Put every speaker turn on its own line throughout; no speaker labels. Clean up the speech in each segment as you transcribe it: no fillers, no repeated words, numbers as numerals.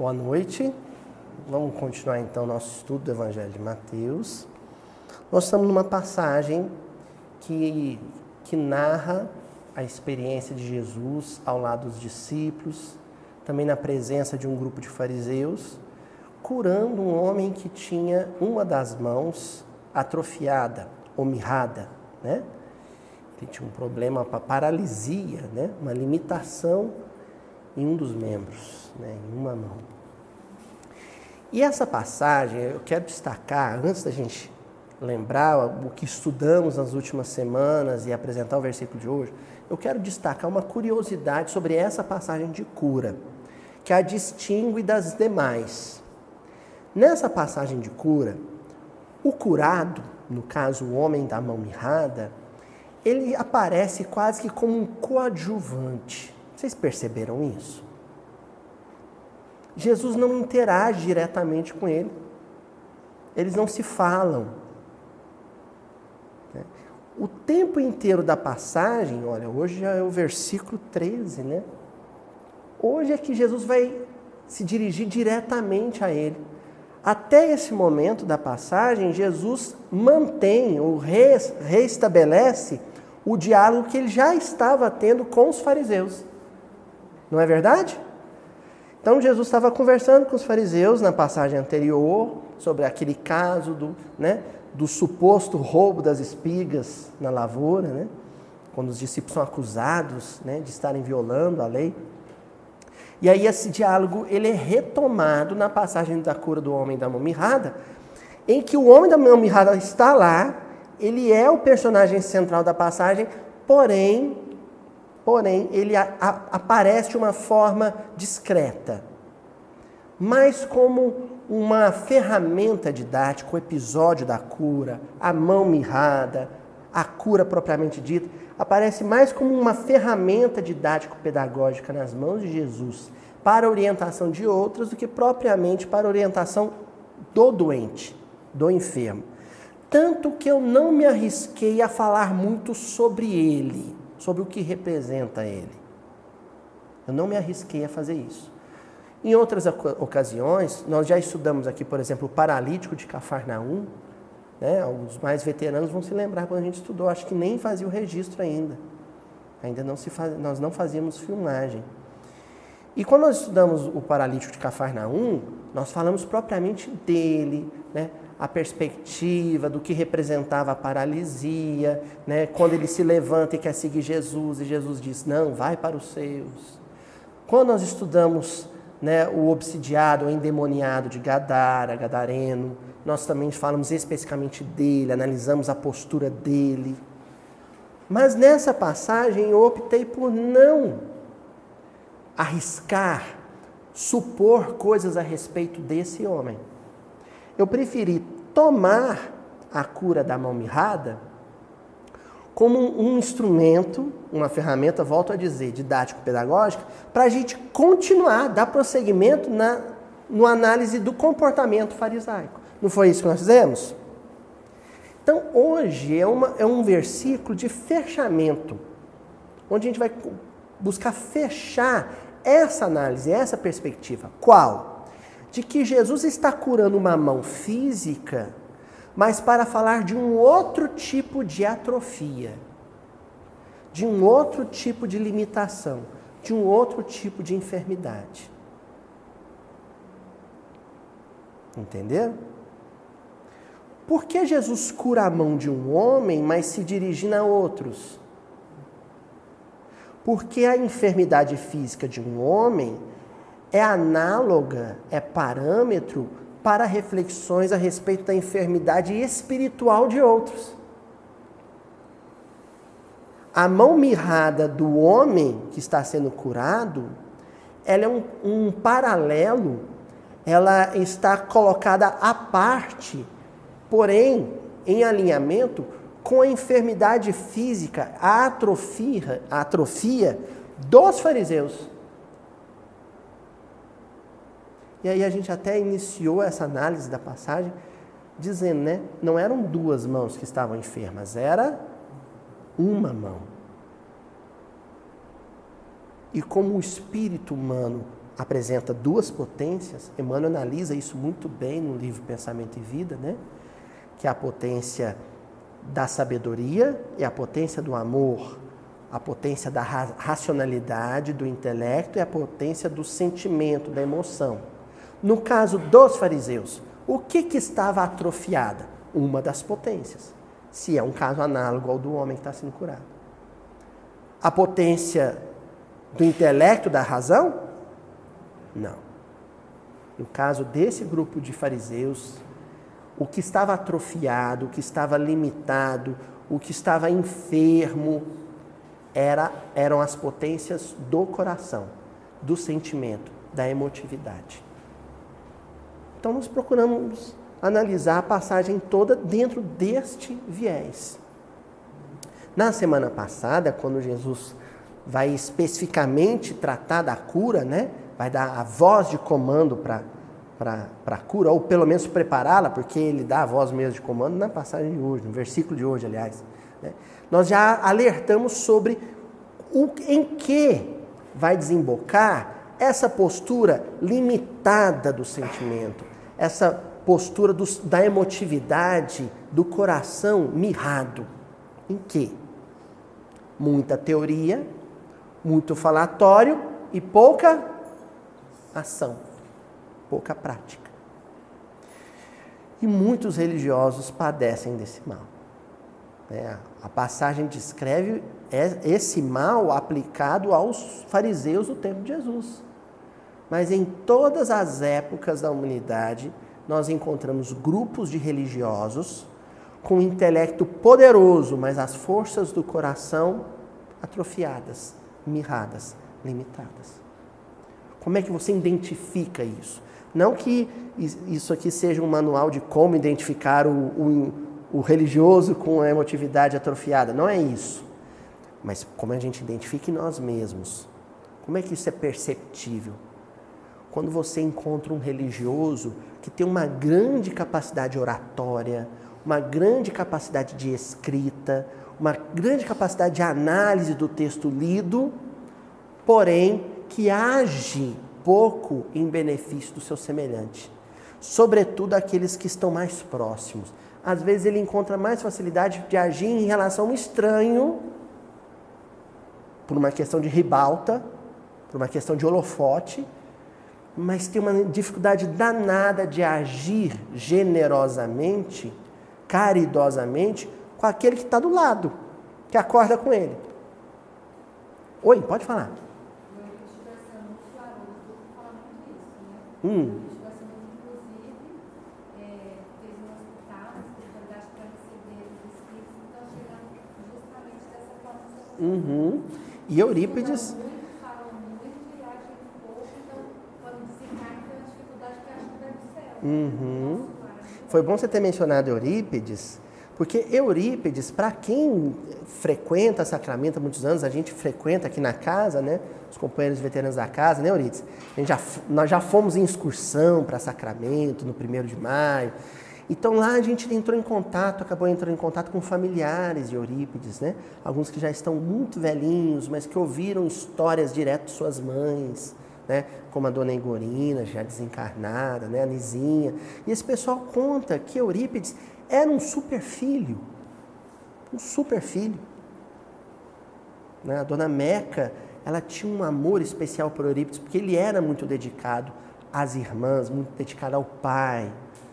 Boa noite. Vamos continuar então nosso estudo do Evangelho de Mateus. Nós estamos numa passagem que narra a experiência de Jesus ao lado dos discípulos, também na presença de um grupo de fariseus, curando um homem que tinha uma das mãos atrofiada ou mirrada, né? Ele tinha um problema para paralisia, né? Uma limitação em um dos membros, né? Em uma mão. E essa passagem, eu quero destacar, antes da gente lembrar o que estudamos nas últimas semanas e apresentar o versículo de hoje, eu quero destacar uma curiosidade sobre essa passagem de cura, que a distingue das demais. Nessa passagem de cura, o curado, no caso o homem da mão mirrada, ele aparece quase que como um coadjuvante. Vocês perceberam isso? Jesus não interage diretamente com ele. Eles não se falam. O tempo inteiro da passagem, olha, hoje já é o versículo 13, né? Hoje é que Jesus vai se dirigir diretamente a ele. Até esse momento da passagem, Jesus mantém ou reestabelece o diálogo que ele já estava tendo com os fariseus. Não é verdade? Então, Jesus estava conversando com os fariseus na passagem anterior sobre aquele caso do suposto roubo das espigas na lavoura, né? Quando os discípulos são acusados, né, de estarem violando a lei. E aí esse diálogo ele é retomado na passagem da cura do homem da mão mirrada, em que o homem da mão mirrada está lá, ele é o personagem central da passagem, porém ele aparece de uma forma discreta, mas como uma ferramenta didática, o episódio da cura, a mão mirrada, a cura propriamente dita, aparece mais como uma ferramenta didático-pedagógica nas mãos de Jesus para a orientação de outros do que propriamente para a orientação do doente, do enfermo. Tanto que eu não me arrisquei a falar muito sobre ele, sobre o que representa ele. Eu não me arrisquei a fazer isso. Em outras ocasiões, nós já estudamos aqui, por exemplo, o paralítico de Cafarnaum, né? Os mais veteranos vão se lembrar quando a gente estudou, acho que nem fazia o registro ainda. Nós não fazíamos filmagem. E quando nós estudamos o paralítico de Cafarnaum, nós falamos propriamente dele, né? A perspectiva do que representava a paralisia, né? Quando ele se levanta e quer seguir Jesus, e Jesus diz, não, vai para os seus. Quando nós estudamos, né, o obsidiado, o endemoniado de Gadara, Gadareno, nós também falamos especificamente dele, analisamos a postura dele. Mas nessa passagem eu optei por não arriscar, supor coisas a respeito desse homem. Eu preferi tomar a cura da mão mirrada como um instrumento, uma ferramenta, volto a dizer, didático-pedagógica, para a gente continuar, dar prosseguimento no análise do comportamento farisaico. Não foi isso que nós fizemos? Então, hoje é um versículo de fechamento, onde a gente vai buscar fechar essa análise, essa perspectiva. Qual? De que Jesus está curando uma mão física, mas para falar de um outro tipo de atrofia, de um outro tipo de limitação, de um outro tipo de enfermidade. Entenderam? Por que Jesus cura a mão de um homem, mas se dirigindo a outros? Porque a enfermidade física de um homem é análoga, é parâmetro para reflexões a respeito da enfermidade espiritual de outros. A mão mirrada do homem que está sendo curado, ela é um paralelo, ela está colocada à parte, porém, em alinhamento com a enfermidade física, a atrofia dos fariseus. E aí a gente até iniciou essa análise da passagem dizendo, né? Não eram duas mãos que estavam enfermas, era uma mão. E como o espírito humano apresenta duas potências. Emmanuel analisa isso muito bem no livro Pensamento e Vida, né? Que é a potência da sabedoria e a potência do amor, a potência da racionalidade, do intelecto e a potência do sentimento, da emoção. No caso dos fariseus, o que estava atrofiada? Uma das potências, se é um caso análogo ao do homem que está sendo curado. A potência do intelecto, da razão? Não. No caso desse grupo de fariseus, o que estava atrofiado, o que estava limitado, o que estava enfermo, eram as potências do coração, do sentimento, da emotividade. Então nós procuramos analisar a passagem toda dentro deste viés. Na semana passada, quando Jesus vai especificamente tratar da cura, né? Vai dar a voz de comando para a cura, ou pelo menos prepará-la, porque ele dá a voz mesmo de comando na passagem de hoje, no versículo de hoje, aliás. Né? Nós já alertamos sobre em que vai desembocar essa postura limitada do sentimento, essa postura da emotividade, do coração mirrado. Em que? Muita teoria, muito falatório e pouca ação, pouca prática. E muitos religiosos padecem desse mal. A passagem descreve esse mal aplicado aos fariseus do tempo de Jesus. Mas em todas as épocas da humanidade, nós encontramos grupos de religiosos com intelecto poderoso, mas as forças do coração atrofiadas, mirradas, limitadas. Como é que você identifica isso? Não que isso aqui seja um manual de como identificar o religioso com a emotividade atrofiada, não é isso. Mas como a gente identifica em nós mesmos. Como é que isso é perceptível? Quando você encontra um religioso que tem uma grande capacidade oratória, uma grande capacidade de escrita, uma grande capacidade de análise do texto lido, porém que age pouco em benefício do seu semelhante, sobretudo aqueles que estão mais próximos. Às vezes ele encontra mais facilidade de agir em relação a um estranho, por uma questão de ribalta, por uma questão de holofote, mas tem uma dificuldade danada de agir generosamente, caridosamente, com aquele que está do lado, que acorda com ele. Oi, pode falar. E Eurípides... Foi bom você ter mencionado Eurípides, porque Eurípides, para quem frequenta Sacramento há muitos anos, a gente frequenta aqui na casa, né? Os companheiros veteranos da casa, né, Eurípides? Nós já fomos em excursão para Sacramento no 1º de maio. Então lá a gente acabou entrando em contato com familiares de Eurípides, né? Alguns que já estão muito velhinhos, mas que ouviram histórias direto de suas mães, né? Como a dona Igorina, já desencarnada, né? A Nizinha. E esse pessoal conta que Eurípides era um super filho. Né? A dona Meca, ela tinha um amor especial por Eurípides, porque ele era muito dedicado às irmãs, muito dedicado ao pai,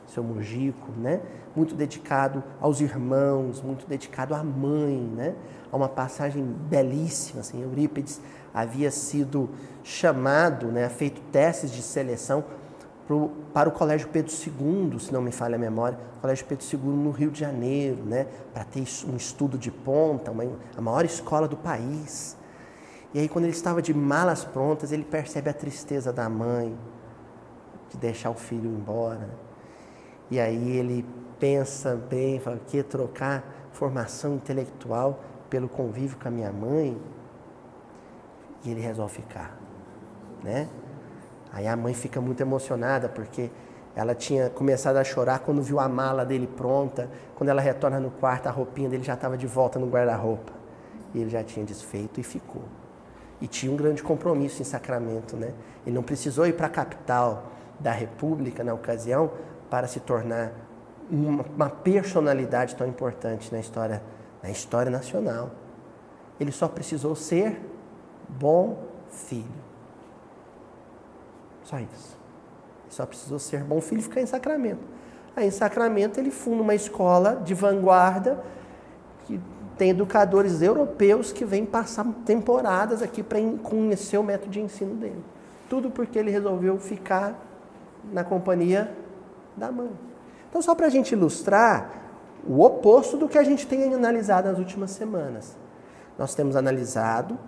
seu Mojico, né? Muito dedicado aos irmãos, muito dedicado à mãe, né? Há uma passagem belíssima, assim, Eurípides havia sido chamado, né, feito testes de seleção para o Colégio Pedro II, se não me falha a memória, o Colégio Pedro II no Rio de Janeiro, né, para ter um estudo de ponta, a maior escola do país. E aí, quando ele estava de malas prontas, ele percebe a tristeza da mãe de deixar o filho embora. E aí ele pensa bem, fala, que trocar formação intelectual pelo convívio com a minha mãe? E ele resolve ficar, né? Aí a mãe fica muito emocionada, porque ela tinha começado a chorar quando viu a mala dele pronta. Quando ela retorna no quarto, a roupinha dele já estava de volta no guarda-roupa. E ele já tinha desfeito e ficou. E tinha um grande compromisso em Sacramento, né? Ele não precisou ir para a capital da República, na ocasião, para se tornar uma personalidade tão importante na história nacional. Ele só precisou ser bom filho. Só isso. Ele só precisou ser bom filho e ficar em Sacramento. Aí em Sacramento ele funda uma escola de vanguarda que tem educadores europeus que vêm passar temporadas aqui para conhecer o método de ensino dele. Tudo porque ele resolveu ficar na companhia da mãe. Então, só para a gente ilustrar o oposto do que a gente tem analisado nas últimas semanas. Nós temos analisado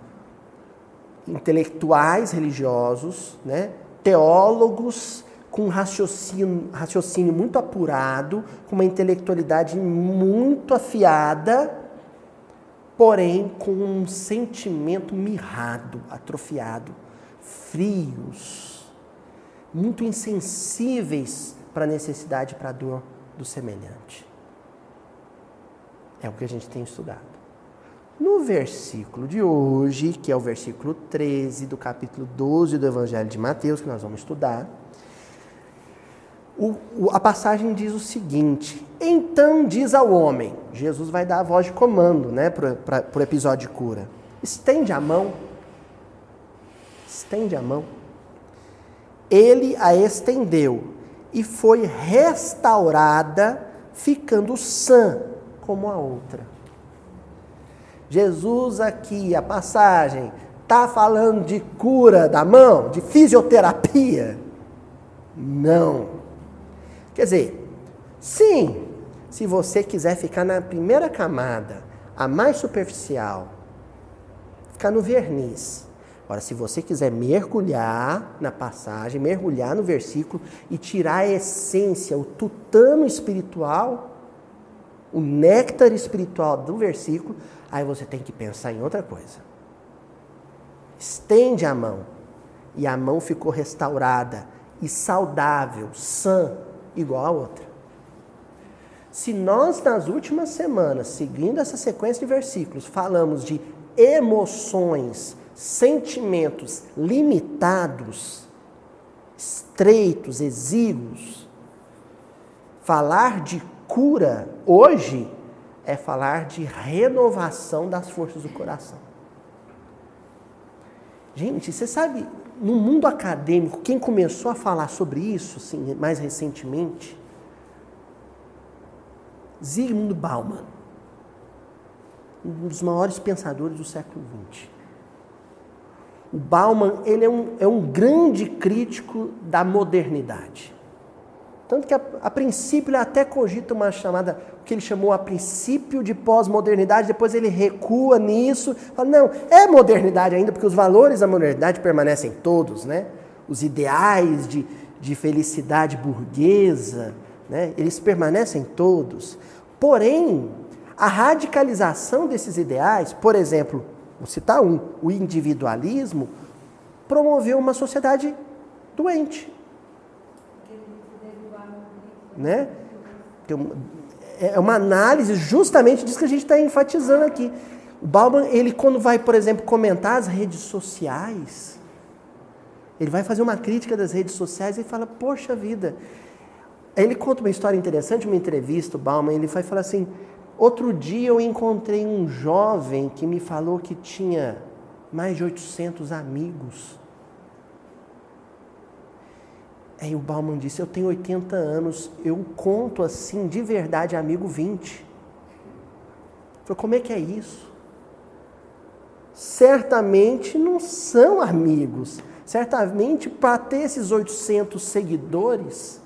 intelectuais religiosos, né, teólogos com raciocínio muito apurado, com uma intelectualidade muito afiada, porém com um sentimento mirrado, atrofiado, frios, muito insensíveis para a necessidade e para a dor do semelhante. É o que a gente tem estudado. No versículo de hoje, que é o versículo 13 do capítulo 12 do Evangelho de Mateus, que nós vamos estudar, a passagem diz o seguinte: então diz ao homem, Jesus vai dar a voz de comando, né, para o episódio de cura. Estende a mão. Estende a mão. Ele a estendeu e foi restaurada, ficando sã como a outra. Jesus aqui, a passagem, está falando de cura da mão, de fisioterapia? Não. Quer dizer, sim, se você quiser ficar na primeira camada, a mais superficial, ficar no verniz. Agora, se você quiser mergulhar na passagem, mergulhar no versículo e tirar a essência, o tutano espiritual, o néctar espiritual do versículo, aí você tem que pensar em outra coisa. Estende a mão, e a mão ficou restaurada e saudável, sã, igual a outra. Se nós, nas últimas semanas, seguindo essa sequência de versículos, falamos de emoções, sentimentos limitados, estreitos, exíguos, falar de cura hoje é falar de renovação das forças do coração. Gente, você sabe, no mundo acadêmico, quem começou a falar sobre isso, assim, mais recentemente? Zygmunt Bauman, um dos maiores pensadores do século XX. O Bauman, ele é um grande crítico da modernidade. Tanto que, a princípio, ele até cogita uma chamada, o que ele chamou a princípio de pós-modernidade, depois ele recua nisso, fala, não, é modernidade ainda, porque os valores da modernidade permanecem todos, né? Os ideais de felicidade burguesa, né? Eles permanecem todos. Porém, a radicalização desses ideais, por exemplo, vou citar o individualismo, promoveu uma sociedade doente. Né? É uma análise justamente disso que a gente está enfatizando aqui. O Bauman, ele quando vai, por exemplo, comentar as redes sociais, ele vai fazer uma crítica das redes sociais e fala, poxa vida. Aí ele conta uma história interessante, uma entrevista, o Bauman, ele vai falar assim, outro dia eu encontrei um jovem que me falou que tinha mais de 800 amigos. Aí o Bauman disse, eu tenho 80 anos, eu conto assim, de verdade, amigo 20. Eu falei, como é que é isso? Certamente não são amigos. Certamente, para ter esses 800 seguidores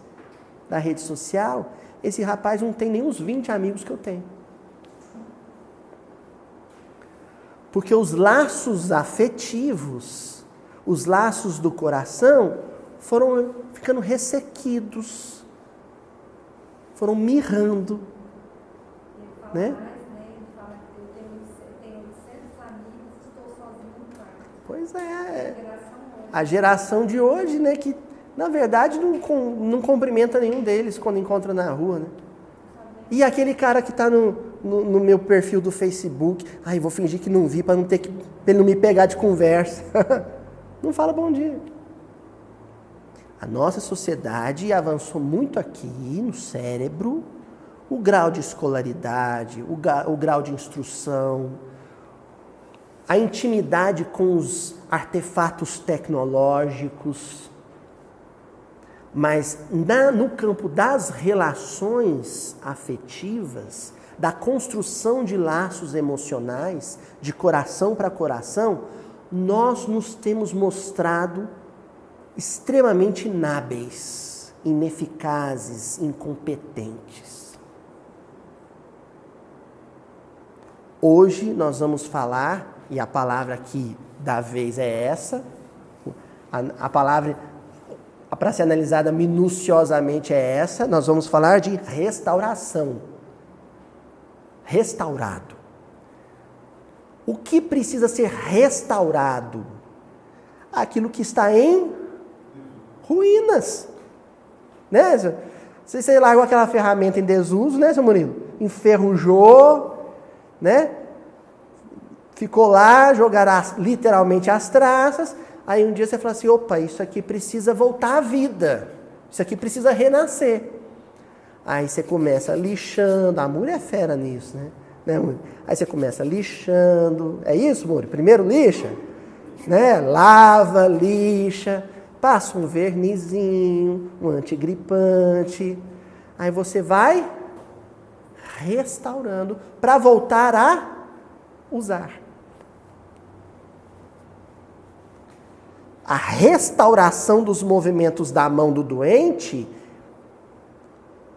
da rede social, esse rapaz não tem nem os 20 amigos que eu tenho. Porque os laços afetivos, os laços do coração, foram ficando ressequidos, foram mirrando, né?
Ele fala que eu tenho 800 amigos, estou sozinho no quarto.
Pois é, a geração de hoje, né, que na verdade não cumprimenta nenhum deles quando encontra na rua, né? E aquele cara que está no meu perfil do Facebook. Ai, vou fingir que não vi para ele não me pegar de conversa. Não fala bom dia. A nossa sociedade avançou muito aqui no cérebro, o grau de escolaridade, o grau de instrução, a intimidade com os artefatos tecnológicos, mas no campo das relações afetivas, da construção de laços emocionais, de coração para coração, nós nos temos mostrado extremamente inábeis, ineficazes, incompetentes. Hoje nós vamos falar, e a palavra aqui da vez é essa, a palavra para ser analisada minuciosamente é essa, nós vamos falar de restauração. Restaurado. O que precisa ser restaurado? Aquilo que está em ruínas. Né? Você largou aquela ferramenta em desuso, né, seu Murilo? Enferrujou, né? Ficou lá, jogará literalmente as traças. Aí um dia você fala assim, opa, isso aqui precisa voltar à vida. Isso aqui precisa renascer. Aí você começa lixando. A Muri é fera nisso, né, Muri? Aí você começa lixando. É isso, Muri? Primeiro lixa, né? Lava, lixa, passa um vernizinho, um antigripante. Aí você vai restaurando para voltar a usar. A restauração dos movimentos da mão do doente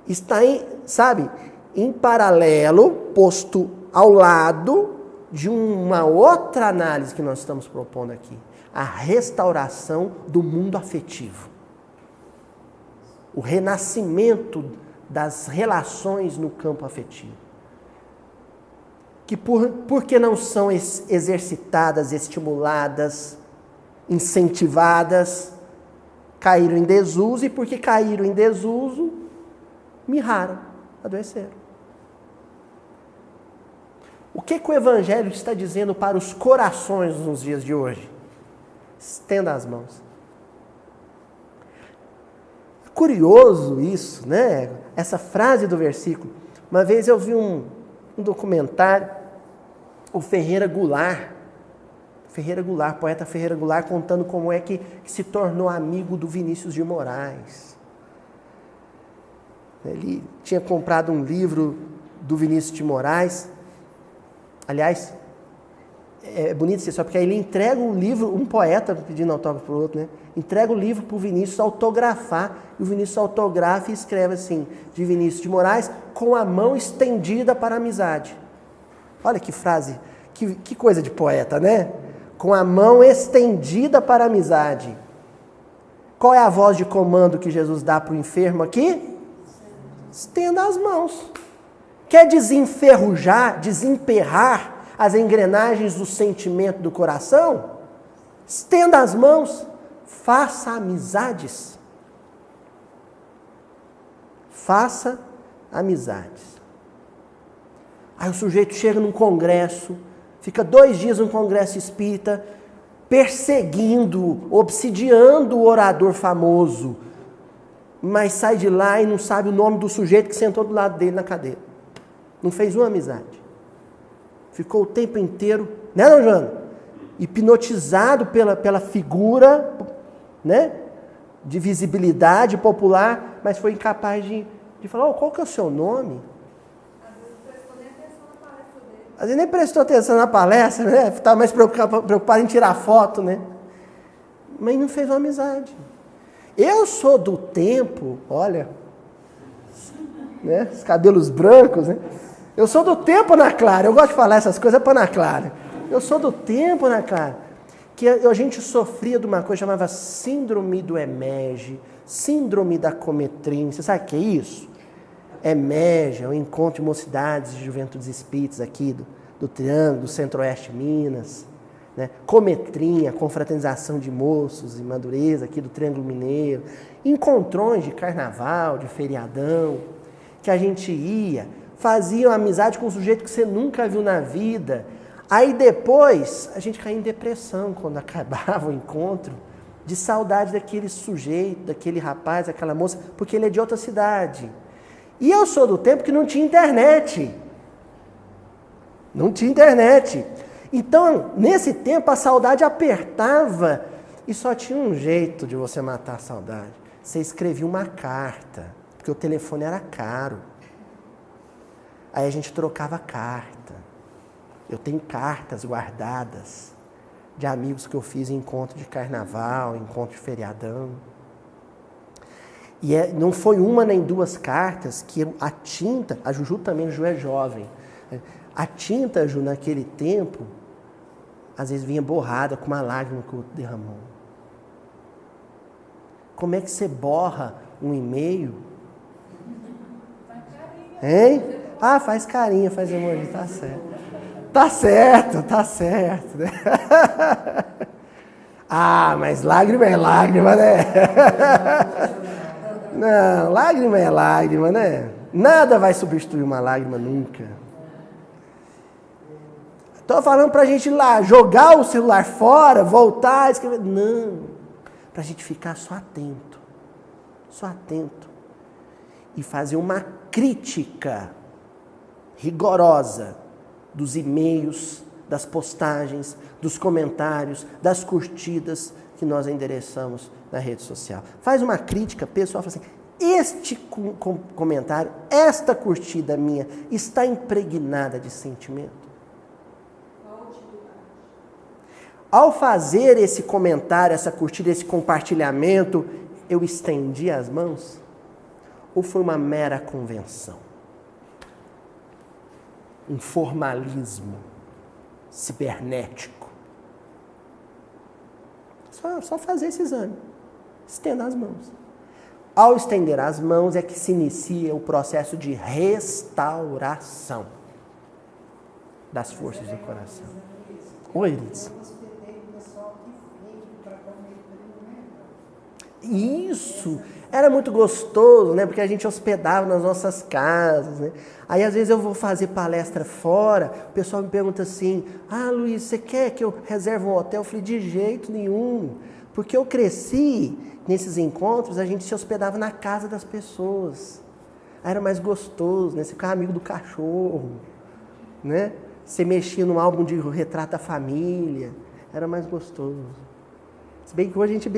está em paralelo, posto ao lado de uma outra análise que nós estamos propondo aqui. A restauração do mundo afetivo. O renascimento das relações no campo afetivo. Que porque não são exercitadas, estimuladas, incentivadas, caíram em desuso, e porque caíram em desuso, mirraram, adoeceram. O que o Evangelho está dizendo para os corações nos dias de hoje? Estenda as mãos. Curioso isso, né? Essa frase do versículo. Uma vez eu vi um documentário, o Ferreira Goulart, poeta Ferreira Goulart, contando como é que se tornou amigo do Vinícius de Moraes. Ele tinha comprado um livro do Vinícius de Moraes. Aliás, é bonito isso, só porque aí ele entrega um livro, um poeta pedindo autógrafo para o outro, né? Entrega o livro para o Vinícius autografar, e o Vinícius autografa e escreve assim, de Vinícius de Moraes, com a mão estendida para a amizade. Olha que frase, que coisa de poeta, né? Com a mão estendida para a amizade. Qual é a voz de comando que Jesus dá para o enfermo aqui? Estenda as mãos. Quer desenferrujar, desemperrar as engrenagens do sentimento do coração? Estenda as mãos. Faça amizades. Faça amizades. Aí o sujeito chega num congresso, fica 2 dias no congresso espírita, perseguindo, obsidiando o orador famoso, mas sai de lá e não sabe o nome do sujeito que sentou do lado dele na cadeira. Não fez uma amizade. Ficou o tempo inteiro, né, não, Joana? Hipnotizado pela figura, né, de visibilidade popular, mas foi incapaz de falar, qual que é o seu nome? Às vezes nem prestou atenção na palestra, né? Estava mais preocupado em tirar foto, né? Mas não fez uma amizade. Eu sou do tempo, olha, né? Os cabelos brancos, né? Eu sou do tempo, Ana Clara. Eu gosto de falar essas coisas para Ana Clara. Eu sou do tempo, Ana Clara, que a gente sofria de uma coisa que chamava síndrome do EMEG, síndrome da cometrim. Você sabe o que é isso? EMEG é o Encontro de Mocidades de Juventudes Espíritas aqui do Triângulo, do Centro-Oeste de Minas. Né? Cometrim, a confraternização de moços e madureza aqui do Triângulo Mineiro. Encontrões de carnaval, de feriadão, que a gente ia faziam amizade com um sujeito que você nunca viu na vida. Aí depois, a gente caía em depressão quando acabava o encontro, de saudade daquele sujeito, daquele rapaz, daquela moça, porque ele é de outra cidade. E eu sou do tempo que não tinha internet. Não tinha internet. Então, nesse tempo, a saudade apertava e só tinha um jeito de você matar a saudade. Você escrevia uma carta, porque o telefone era caro. Aí a gente trocava carta. Eu tenho cartas guardadas de amigos que eu fiz em encontro de carnaval, encontro de feriadão. E não foi uma nem duas cartas que a tinta, a Juju também, a Juju é jovem, a tinta, Ju, naquele tempo, às vezes vinha borrada com uma lágrima que o outro derramou. Como é que você borra um e-mail? Hein? Ah, faz carinho, faz emoji, tá certo. Tá certo, tá certo. Né? Ah, mas lágrima é lágrima, né? Não, lágrima é lágrima, né? Nada vai substituir uma lágrima nunca. Estou falando para a gente ir lá, jogar o celular fora, voltar, escrever. Não, para a gente ficar só atento. Só atento. E fazer uma crítica rigorosa dos e-mails, das postagens, dos comentários, das curtidas que nós endereçamos na rede social. Faz uma crítica pessoal, fala assim, este comentário, esta curtida minha, está impregnada de sentimento? Ao fazer esse comentário, essa curtida, esse compartilhamento, eu estendi as mãos? Ou foi uma mera convenção? Um formalismo cibernético? Só fazer esse exame. Estenda as mãos. Ao estender as mãos é que se inicia o processo de restauração das forças do coração. Oi, Iris. Isso, era muito gostoso, né? Porque a gente hospedava nas nossas casas, né? Aí às vezes eu vou fazer palestra fora, o pessoal me pergunta assim, Luiz, você quer que eu reserve um hotel? Eu falei, de jeito nenhum, porque eu cresci nesses encontros, a gente se hospedava na casa das pessoas. Aí era mais gostoso, né? Você ficava amigo do cachorro, né? Você mexia no álbum de retrato da família, era mais gostoso. Se bem que hoje a gente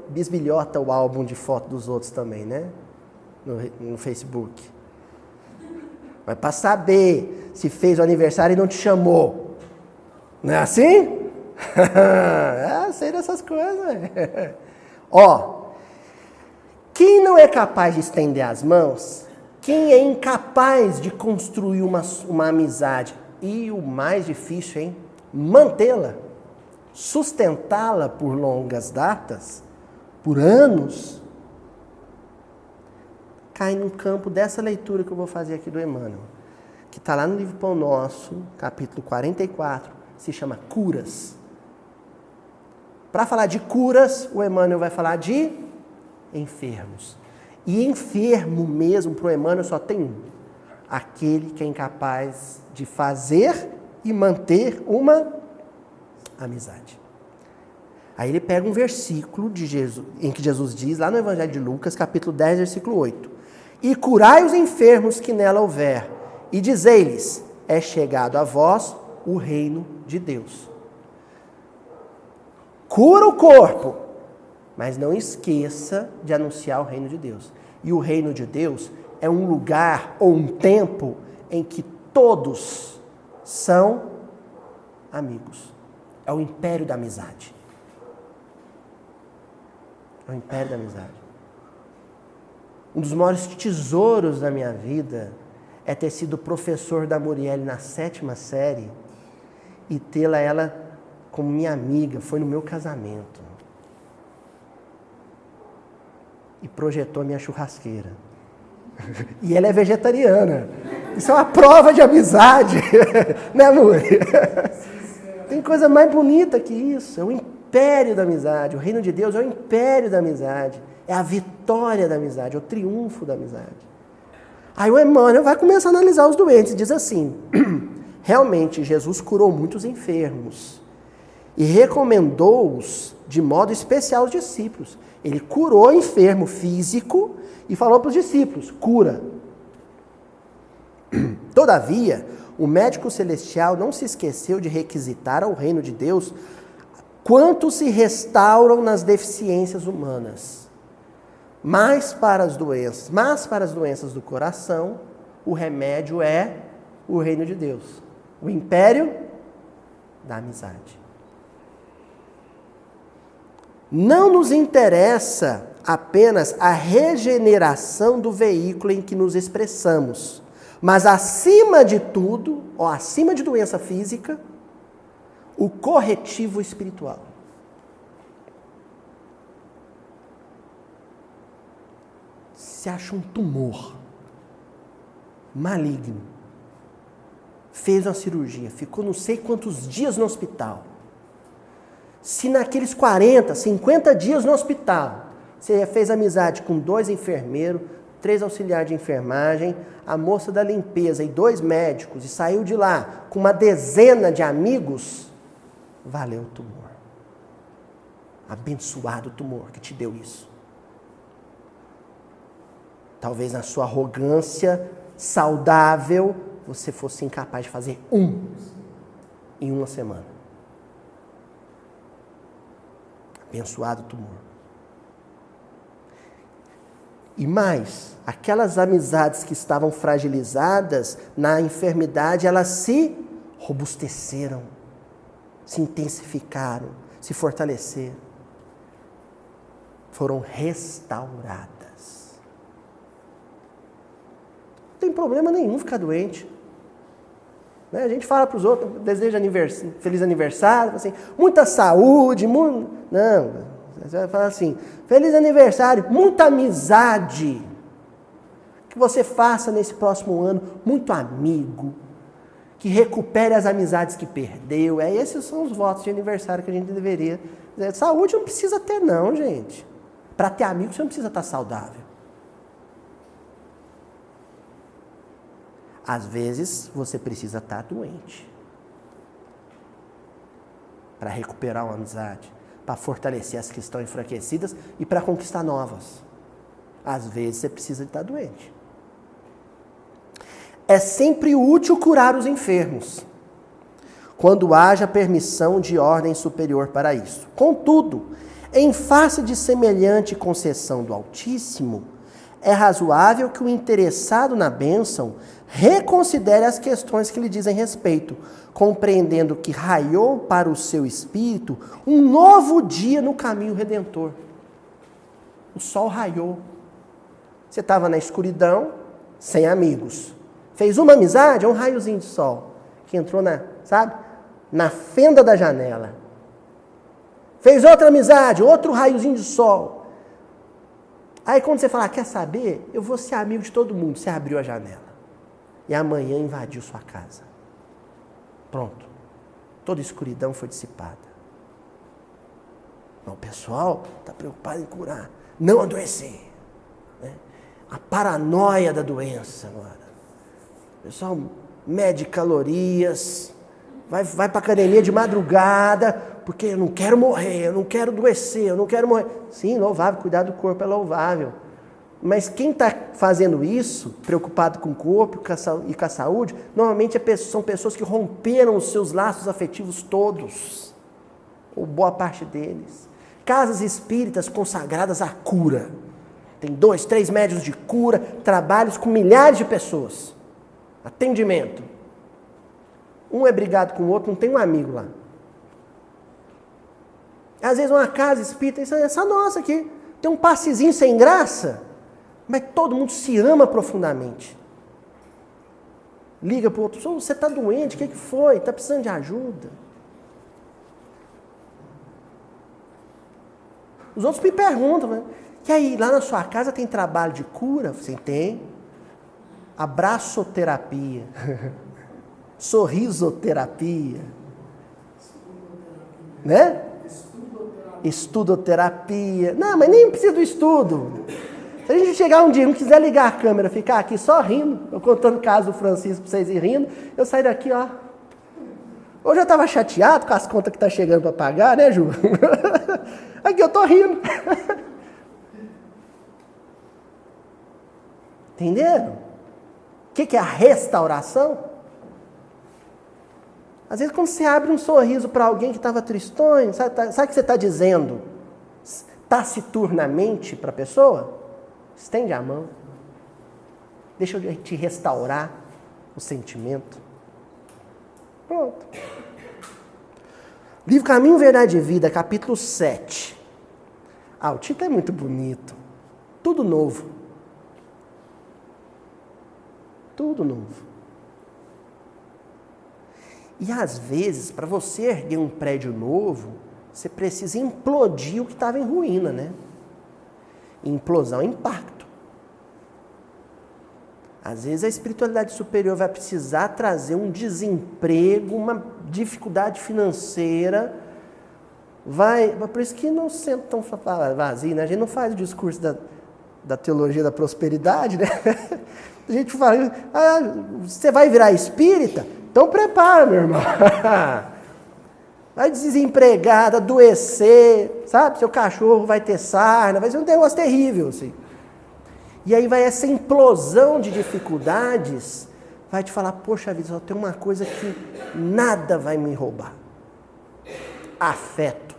bisbilhota o álbum de foto dos outros também, né? No Facebook. Mas para saber se fez o aniversário e não te chamou. Não é assim? Sei dessas coisas. Ó, quem não é capaz de estender as mãos, quem é incapaz de construir uma amizade, e o mais difícil, hein? Mantê-la. Sustentá-la por longas datas, por anos, cai no campo dessa leitura que eu vou fazer aqui do Emmanuel, que está lá no livro Pão Nosso, capítulo 44, se chama Curas. Para falar de curas, o Emmanuel vai falar de enfermos. E enfermo mesmo, para o Emmanuel, só tem um: aquele que é incapaz de fazer e manter uma amizade. Aí ele pega um versículo de Jesus, em que Jesus diz, lá no Evangelho de Lucas, capítulo 10, versículo 8, e curai os enfermos que nela houver, e dizei-lhes, é chegado a vós o reino de Deus. Cura o corpo, mas não esqueça de anunciar o reino de Deus. E o reino de Deus é um lugar ou um tempo em que todos são amigos. É o império da amizade. É o império da amizade. Um dos maiores tesouros da minha vida é ter sido professor da Murielle na 7ª série e tê-la ela como minha amiga. Foi no meu casamento. E projetou a minha churrasqueira. E ela é vegetariana. Isso é uma prova de amizade. Né, Muri? Tem coisa mais bonita que isso. É o império da amizade. O reino de Deus é o império da amizade. É a vitória da amizade, é o triunfo da amizade. Aí o Emmanuel vai começar a analisar os doentes e diz assim: realmente Jesus curou muitos enfermos e recomendou-os de modo especial aos discípulos. Ele curou enfermo físico e falou para os discípulos: cura. Todavia, o médico celestial não se esqueceu de requisitar ao reino de Deus quantos se restauram nas deficiências humanas. Mas para as doenças do coração, o remédio é o reino de Deus, o império da amizade. Não nos interessa apenas a regeneração do veículo em que nos expressamos, mas acima de tudo, acima de doença física, o corretivo espiritual. Se acha um tumor maligno, fez uma cirurgia, ficou não sei quantos dias no hospital. Se naqueles 40, 50 dias no hospital, você fez amizade com 2 enfermeiros, 3 auxiliares de enfermagem, a moça da limpeza e 2 médicos, e saiu de lá com uma dezena de amigos, valeu o tumor. Abençoado o tumor que te deu isso. Talvez na sua arrogância saudável, você fosse incapaz de fazer em uma semana. Abençoado o tumor. E mais, aquelas amizades que estavam fragilizadas na enfermidade, elas se robusteceram, se intensificaram, se fortaleceram. Foram restauradas. Não tem problema nenhum ficar doente. Né? A gente fala para os outros, deseja feliz aniversário, assim, muita saúde, não, você vai falar assim, feliz aniversário, muita amizade, que você faça nesse próximo ano, muito amigo, que recupere as amizades que perdeu. Esses são os votos de aniversário que a gente deveria dizer. Saúde não precisa ter não, gente. Para ter amigo você não precisa estar saudável. Às vezes, você precisa estar doente para recuperar uma amizade, para fortalecer as que estão enfraquecidas e para conquistar novas. Às vezes, você precisa estar doente. É sempre útil curar os enfermos, quando haja permissão de ordem superior para isso. Contudo, em face de semelhante concessão do Altíssimo, é razoável que o interessado na bênção reconsidere as questões que lhe dizem respeito, compreendendo que raiou para o seu espírito um novo dia no caminho redentor. O sol raiou. Você estava na escuridão, sem amigos. Fez uma amizade, é um raiozinho de sol, que entrou na fenda da janela. Fez outra amizade, outro raiozinho de sol. Aí quando você fala, quer saber? Eu vou ser amigo de todo mundo. Você abriu a janela. E amanhã invadiu sua casa. Pronto. Toda escuridão foi dissipada. Não, o pessoal está preocupado em curar. Não adoecer. Né? A paranoia da doença agora. O pessoal mede calorias. Vai para a academia de madrugada. Porque eu não quero morrer, eu não quero adoecer, eu não quero morrer. Sim, louvável, cuidar do corpo é louvável. Mas quem está fazendo isso, preocupado com o corpo e com a saúde, normalmente são pessoas que romperam os seus laços afetivos todos, ou boa parte deles. Casas espíritas consagradas à cura. Tem 2, 3 médiuns de cura, trabalhos com milhares de pessoas. Atendimento. Um é brigado com o outro, não tem um amigo lá. Às vezes uma casa espírita, essa nossa aqui, tem um passezinho sem graça, mas todo mundo se ama profundamente. Liga para o outro, você está doente, o que foi? Está precisando de ajuda? Os outros me perguntam, né? E aí, lá na sua casa tem trabalho de cura? Você tem? Abraçoterapia, sorrisoterapia, né? Estudoterapia. Não, mas nem precisa do estudo. Se a gente chegar um dia e não quiser ligar a câmera, ficar aqui só rindo, eu contando o caso do Francisco para vocês irem rindo, eu sair daqui, ó. Hoje eu estava chateado com as contas que tá chegando para pagar, né, Ju? Aqui eu tô rindo. Entenderam? O que é a restauração? Às vezes, quando você abre um sorriso para alguém que estava tristonho, sabe o que você está dizendo? Taciturnamente para a pessoa? Estende a mão. Deixa eu te restaurar o sentimento. Pronto. Livro Caminho, Verdade e Vida, capítulo 7. O título é muito bonito. Tudo novo. Tudo novo. E às vezes, para você erguer um prédio novo, você precisa implodir o que estava em ruína, né? Implosão é impacto. Às vezes a espiritualidade superior vai precisar trazer um desemprego, uma dificuldade financeira. Por isso que não senta tão vazio, né? A gente não faz o discurso da teologia da prosperidade, né? A gente fala, você vai virar espírita? Então prepara, meu irmão. Vai desempregado, adoecer, sabe? Seu cachorro vai ter sarna, vai ser um negócio terrível, assim. E aí vai essa implosão de dificuldades, vai te falar, poxa vida, só tem uma coisa que nada vai me roubar. Afeto.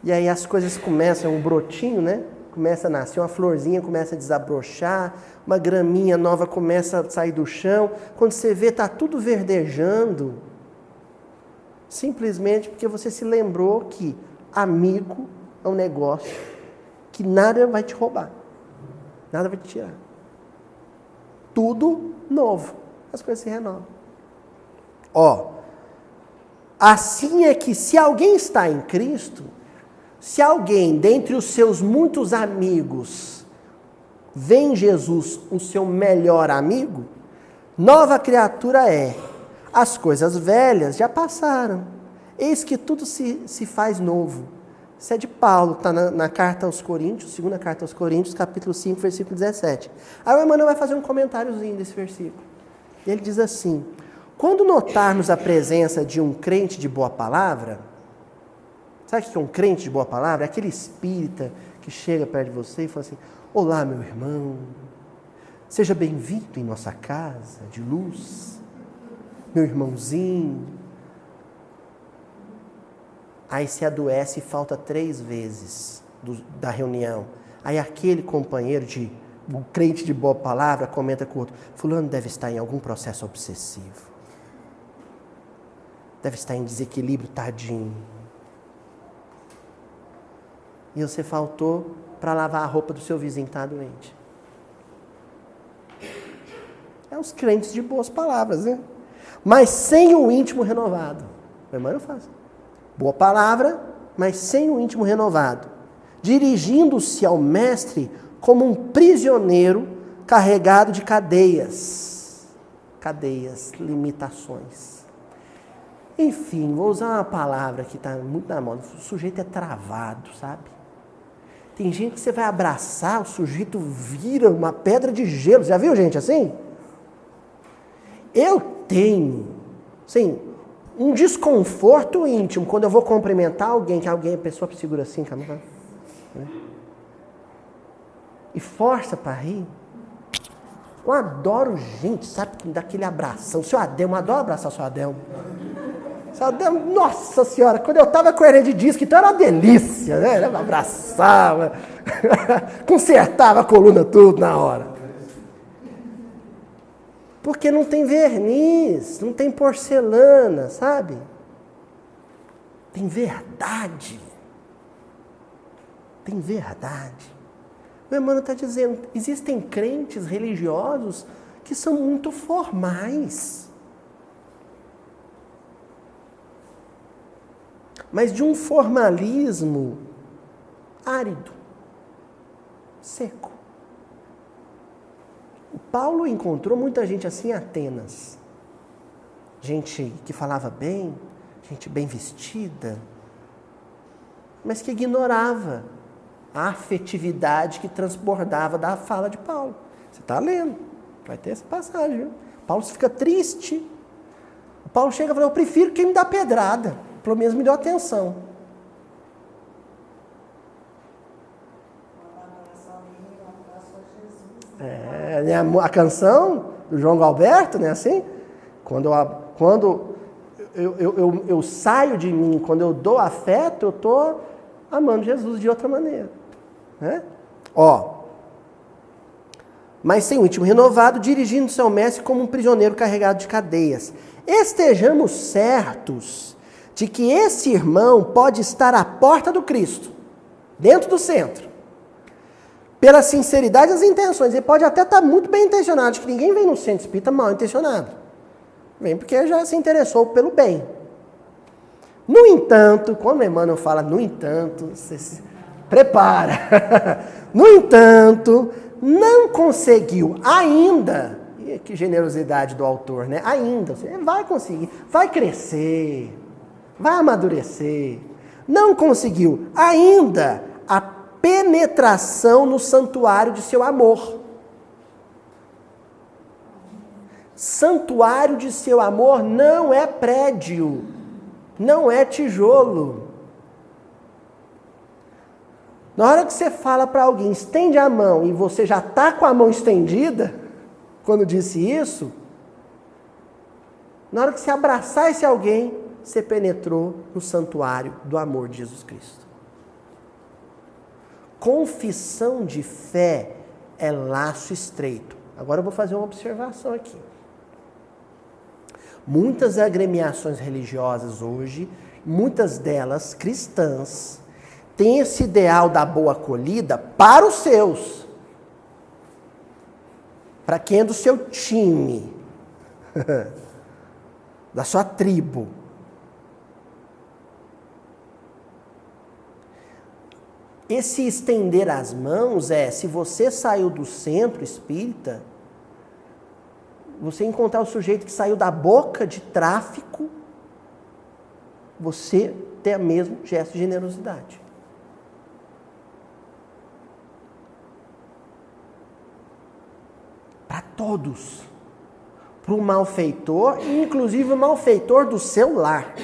E aí as coisas começam, um brotinho, né? Começa a nascer, uma florzinha começa a desabrochar, uma graminha nova começa a sair do chão. Quando você vê, está tudo verdejando. Simplesmente porque você se lembrou que amigo é um negócio que nada vai te roubar. Nada vai te tirar. Tudo novo. As coisas se renovam. Assim é que se alguém está em Cristo, se alguém dentre os seus muitos amigos vê em Jesus o seu melhor amigo, nova criatura é. As coisas velhas já passaram. Eis que tudo se faz novo. Isso é de Paulo, está na carta aos Coríntios, segunda carta aos Coríntios, capítulo 5, versículo 17. Aí o Emmanuel vai fazer um comentáriozinho desse versículo. Ele diz assim, quando notarmos a presença de um crente de boa palavra, sabe o que é um crente de boa palavra? É aquele espírita que chega perto de você e fala assim, olá meu irmão, seja bem-vindo em nossa casa de luz, meu irmãozinho. Aí se adoece e falta 3 vezes da reunião. Aí aquele companheiro um crente de boa palavra comenta com o outro, fulano deve estar em algum processo obsessivo. Deve estar em desequilíbrio, tadinho. E você faltou para lavar a roupa do seu vizinho que está doente. É os crentes de boas palavras, né? Mas sem o íntimo renovado. O irmão não faz. Boa palavra, mas sem o íntimo renovado. Dirigindo-se ao mestre como um prisioneiro carregado de cadeias. Cadeias, limitações. Enfim, vou usar uma palavra que está muito na moda. O sujeito é travado, sabe? Tem gente que você vai abraçar, o sujeito vira uma pedra de gelo. Já viu gente assim? Eu tenho, sim, um desconforto íntimo quando eu vou cumprimentar alguém, que a pessoa segura assim, né? E força para rir. Eu adoro gente, sabe, que me dá aquele abração. O seu Adelmo, eu adoro abraçar o seu Adelmo. Seu Adelmo, nossa senhora, quando eu estava com hernia de disco, então era uma delícia, né? Eu abraçava, consertava a coluna tudo na hora. Porque não tem verniz, não tem porcelana, sabe? Tem verdade. Tem verdade. O Emmanuel está dizendo, existem crentes religiosos que são muito formais. Mas de um formalismo árido, seco. O Paulo encontrou muita gente assim em Atenas. Gente que falava bem, gente bem vestida, mas que ignorava a afetividade que transbordava da fala de Paulo. Você está lendo, vai ter essa passagem. Viu? Paulo fica triste. O Paulo chega e fala, eu prefiro quem me dá pedrada. Pelo menos me deu atenção. A canção do João Galberto, não é assim? Quando eu saio de mim, quando eu dou afeto, eu estou amando Jesus de outra maneira. Né? Mas sem o íntimo renovado, dirigindo-se ao mestre como um prisioneiro carregado de cadeias. Estejamos certos de que esse irmão pode estar à porta do Cristo, dentro do centro, pela sinceridade das intenções. Ele pode até estar muito bem intencionado, de que ninguém vem no centro espírita mal intencionado. Vem porque já se interessou pelo bem. No entanto, quando Emmanuel fala no entanto, você se prepara. No entanto, não conseguiu ainda, e que generosidade do autor, né? Ainda, você vai conseguir, vai crescer, vai amadurecer. Não conseguiu ainda a penetração no santuário de seu amor. Santuário de seu amor não é prédio, não é tijolo. Na hora que você fala para alguém, estende a mão, e você já está com a mão estendida, quando disse isso, na hora que você abraçar esse alguém, você penetrou no santuário do amor de Jesus Cristo. Confissão de fé é laço estreito. Agora eu vou fazer uma observação aqui. Muitas agremiações religiosas hoje, muitas delas cristãs, têm esse ideal da boa acolhida para os seus. Para quem é do seu time, da sua tribo. Esse estender as mãos se você saiu do centro espírita, você encontrar o sujeito que saiu da boca de tráfico, você tem o mesmo gesto de generosidade. Para todos. Para o malfeitor, inclusive o malfeitor do seu lar.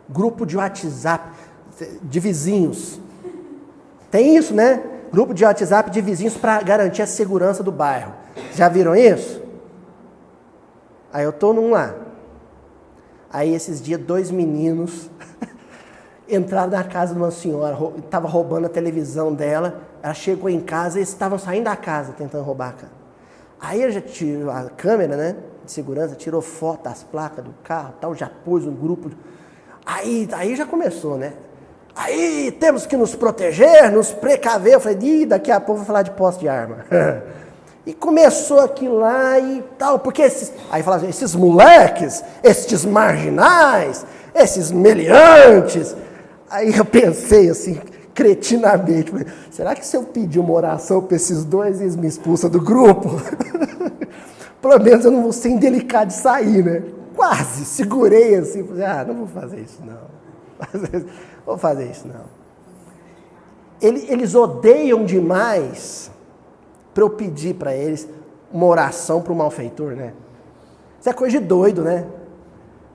Grupo de WhatsApp de vizinhos. Tem isso, né? Grupo de WhatsApp de vizinhos para garantir a segurança do bairro. Já viram isso? Aí eu estou num lá. Aí esses dias 2 meninos entraram na casa de uma senhora, estava roubando a televisão dela. Ela chegou em casa e eles estavam saindo da casa tentando roubar a câmera. Aí ele já tirou a câmera, né, de segurança, tirou foto das placas do carro, tal, já pôs um grupo. Aí já começou, né? Aí temos que nos proteger, nos precaver. Eu falei, daqui a pouco vou falar de posse de arma. E começou aquilo lá e tal, porque aí falava assim, esses moleques, esses marginais, esses meliantes. Aí eu pensei assim, cretinamente, será que se eu pedir uma oração para esses dois, eles me expulsam do grupo? Pelo menos eu não vou ser indelicado de sair, né? Quase, segurei assim, falei, não vou fazer isso não. Vou fazer isso não. Eles odeiam demais para eu pedir para eles uma oração para o malfeitor, né? Isso é coisa de doido, né?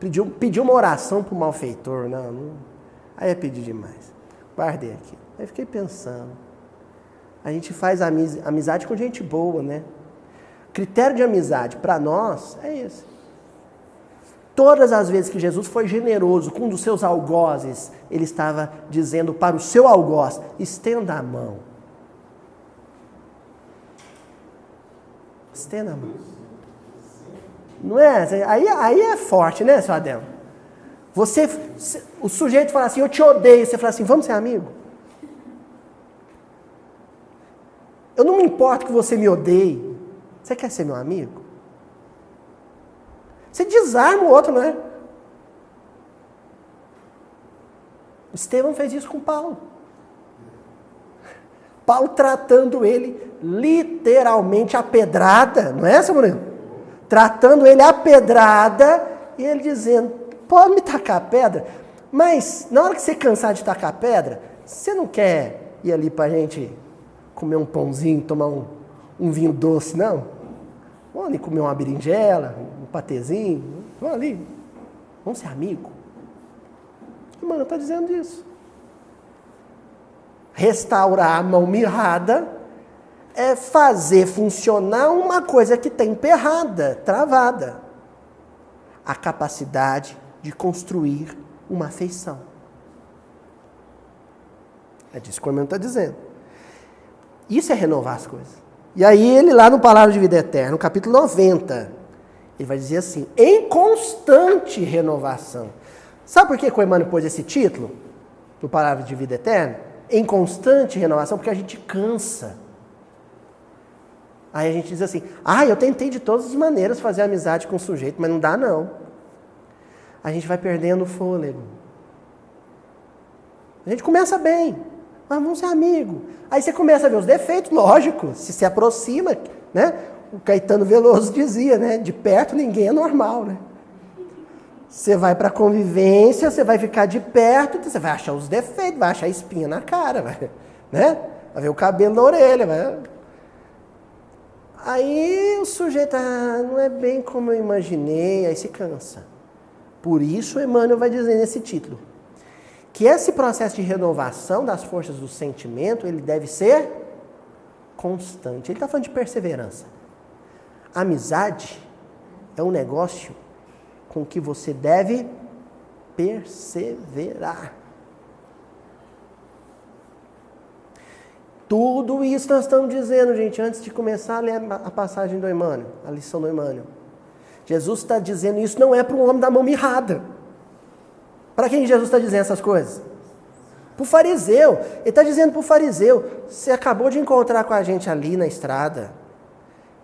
Pedir uma oração para o malfeitor, não. Aí é pedir demais. Guardei aqui. Aí fiquei pensando. A gente faz amizade com gente boa, né? Critério de amizade para nós é esse. Todas as vezes que Jesus foi generoso com um dos seus algozes, ele estava dizendo para o seu algoz, estenda a mão. Estenda a mão. Não é? Aí é forte, né, seu Adel? O sujeito fala assim, eu te odeio. Você fala assim, vamos ser amigo? Eu não me importo que você me odeie. Você quer ser meu amigo? Você desarma o outro, não é? Estevão fez isso com Paulo. Paulo tratando ele literalmente a pedrada, não é, seu Murilo? Tratando ele a pedrada e ele dizendo, pode me tacar a pedra, Mas, na hora que você cansar de tacar pedra, você não quer ir ali pra gente comer um pãozinho, tomar um vinho doce, não? Vamos ali comer uma berinjela, um patezinho, vamos ali. Vamos ser amigos. Mano, está dizendo isso. Restaurar a mão mirrada é fazer funcionar uma coisa que está emperrada, travada. A capacidade de construir uma afeição. É disso que o irmão está dizendo. Isso é renovar as coisas. E aí ele lá no Palavra de Vida Eterna, no capítulo 90, ele vai dizer assim, em constante renovação. Sabe por que o Emmanuel pôs esse título no Palavra de Vida Eterna? Em constante renovação, porque a gente cansa. Aí a gente diz assim, eu tentei de todas as maneiras fazer amizade com o sujeito, mas não dá não. A gente vai perdendo o fôlego. A gente começa bem, mas vamos ser amigo. Aí você começa a ver os defeitos, lógico, se aproxima, né? O Caetano Veloso dizia, né? De perto ninguém é normal, né? Você vai para a convivência, você vai ficar de perto, você vai achar os defeitos, vai achar espinha na cara, né? Vai ver o cabelo na orelha, vai... Aí o sujeito, não é bem como eu imaginei, aí se cansa. Por isso Emmanuel vai dizer nesse título, que esse processo de renovação das forças do sentimento, ele deve ser constante. Ele está falando de perseverança. Amizade é um negócio com que você deve perseverar. Tudo isso nós estamos dizendo, gente, antes de começar a ler a passagem do Emmanuel, a lição do Emmanuel. Jesus está dizendo isso não é para um homem da mão mirrada. Para quem Jesus está dizendo essas coisas? Para o fariseu. Ele está dizendo para o fariseu, você acabou de encontrar com a gente ali na estrada,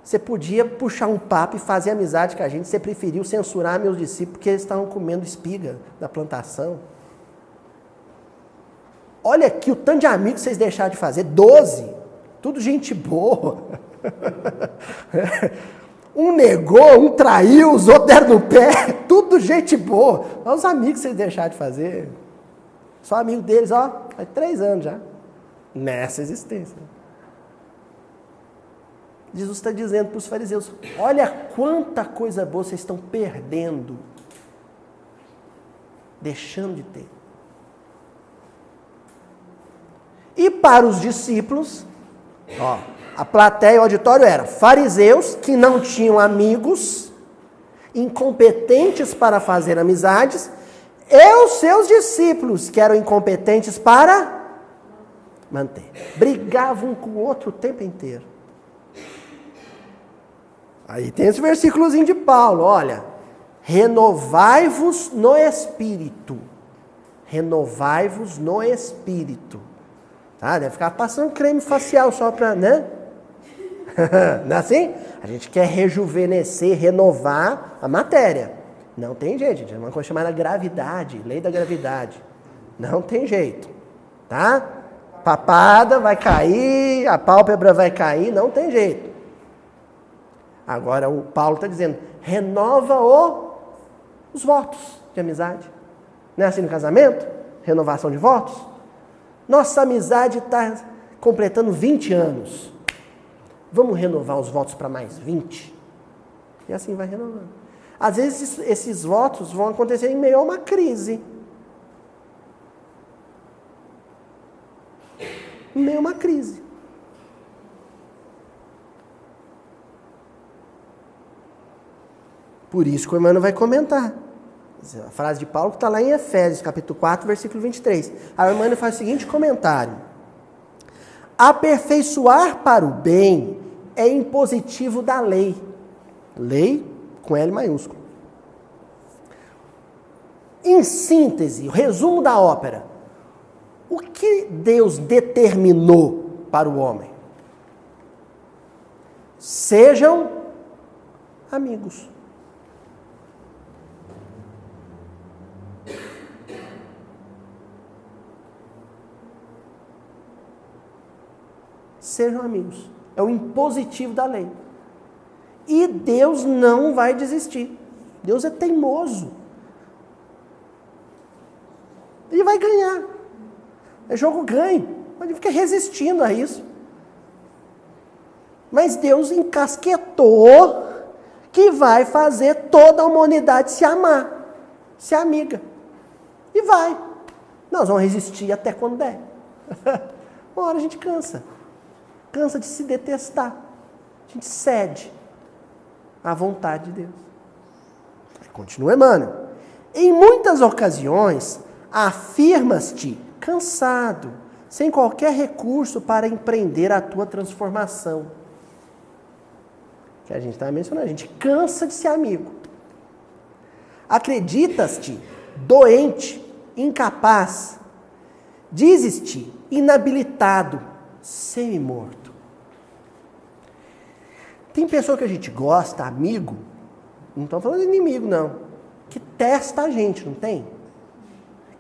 você podia puxar um papo e fazer amizade com a gente, você preferiu censurar meus discípulos porque eles estavam comendo espiga da plantação. Olha aqui o tanto de amigos que vocês deixaram de fazer, 12, tudo gente boa. Um negou, um traiu, os outros deram no pé, tudo gente boa. Olha os amigos que vocês deixaram de fazer. Sou amigo deles, faz 3 anos já, nessa existência. Jesus está dizendo para os fariseus, olha quanta coisa boa vocês estão perdendo, deixando de ter. E para os discípulos, a plateia e o auditório era fariseus que não tinham amigos, incompetentes para fazer amizades, e os seus discípulos que eram incompetentes para manter. Brigavam um com o outro o tempo inteiro. Aí tem esse versículozinho de Paulo, olha, renovai-vos no Espírito. Renovai-vos no Espírito. Tá? Deve ficar passando creme facial só para, né? Não é assim? A gente quer rejuvenescer, renovar a matéria. Não tem jeito, gente. É uma coisa chamada gravidade, lei da gravidade. Não tem jeito. Tá? Papada vai cair, a pálpebra vai cair, não tem jeito. Agora o Paulo está dizendo, renova os votos de amizade. Não é assim no casamento? Renovação de votos? Nossa amizade está completando 20 anos. Vamos renovar os votos para mais 20? E assim vai renovando. Às vezes esses votos vão acontecer em meio a uma crise. Em meio a uma crise. Por isso que o Emmanuel vai comentar. A frase de Paulo que está lá em Efésios, capítulo 4, versículo 23. Aí o Emmanuel faz o seguinte comentário. Aperfeiçoar para o bem é impositivo da lei. Lei com L maiúsculo. Em síntese, o resumo da ópera. O que Deus determinou para o homem? Sejam amigos. Sejam amigos. É o impositivo da lei. E Deus não vai desistir. Deus é teimoso. E vai ganhar. É jogo ganho. Ele fica resistindo a isso. Mas Deus encasquetou que vai fazer toda a humanidade se amar, se amiga. E vai. Nós vamos resistir até quando der. Uma hora a gente cansa. Cansa de se detestar. A gente cede à vontade de Deus. Continua Emmanuel. Em muitas ocasiões, afirmas-te cansado, sem qualquer recurso para empreender a tua transformação. Que a gente está mencionando, a gente cansa de ser amigo. Acreditas-te doente, incapaz, dizes-te inabilitado, semi-morto. Tem pessoa que a gente gosta, amigo, não estou falando de inimigo não, que testa a gente, não tem?